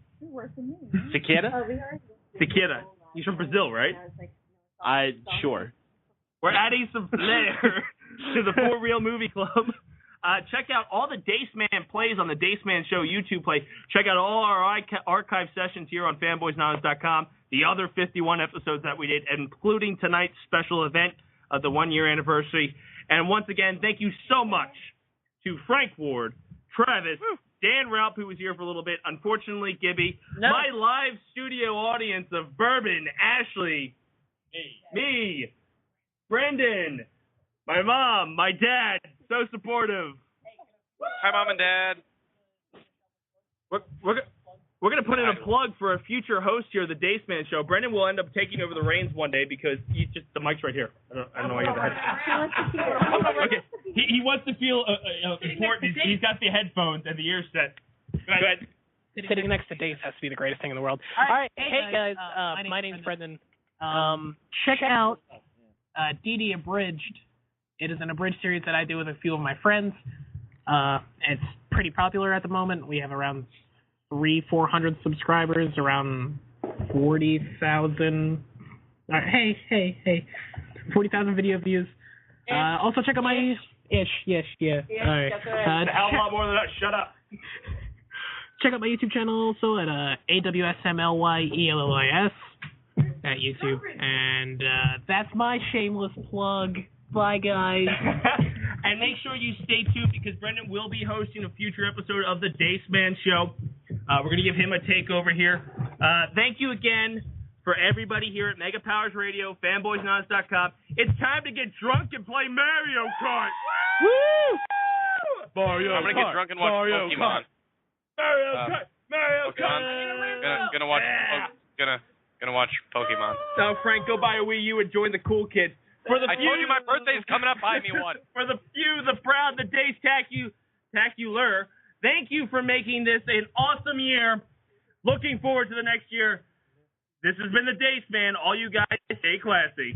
Cicada? Cicada. He's from Brazil, right? Sure. We're adding some flair to the For Real Movie Club. Check out all the Dace Man plays on the Dace Man Show YouTube play. Check out all our archive sessions here on fanboysanonymous.com, the other 51 episodes that we did, including tonight's special event of the 1-year anniversary. And once again, thank you so much to Frank Ward, Travis, Dan Ralph, who was here for a little bit, unfortunately, Gibby, my live studio audience of Bourbon, Ashley, me, Brendan, my mom, my dad, so supportive. Hi, Mom and Dad. We're going to put in a plug for a future host here of the Dace Man Show. Brendan will end up taking over the reins one day because the mic's right here. I don't know why you have the headphones. Okay, he wants to feel important. He's got the headphones and the ear set. Go ahead. Sitting next to Dace has to be the greatest thing in the world. All right. Hey, guys. My name's Brendan. Check out DD Abridged. It is an abridged series that I do with a few of my friends. It's pretty popular at the moment. We have around 400 subscribers, around 40,000. 40,000 video views. Also check out my yeah. All right. A hell of a lot more than that. Shut up. Check out my YouTube channel also at AWSMLYELLIS at YouTube, and that's my shameless plug. Bye, guys. And make sure you stay tuned because Brendan will be hosting a future episode of the Dace Man Show. We're going to give him a takeover here. Thank you again for everybody here at Mega Powers Radio, fanboysanonymous.com. It's time to get drunk and play Mario Kart. Woo! Mario I'm going to get drunk and watch Mario Pokemon. Mario Kart. Gonna watch Pokemon. Now, Frank, go buy a Wii U and join the cool kids. I told you my birthday's coming up. Buy me one. For the few, the proud, the Dacetacular, thank you for making this an awesome year. Looking forward to the next year. This has been the Dace Man. All you guys, stay classy.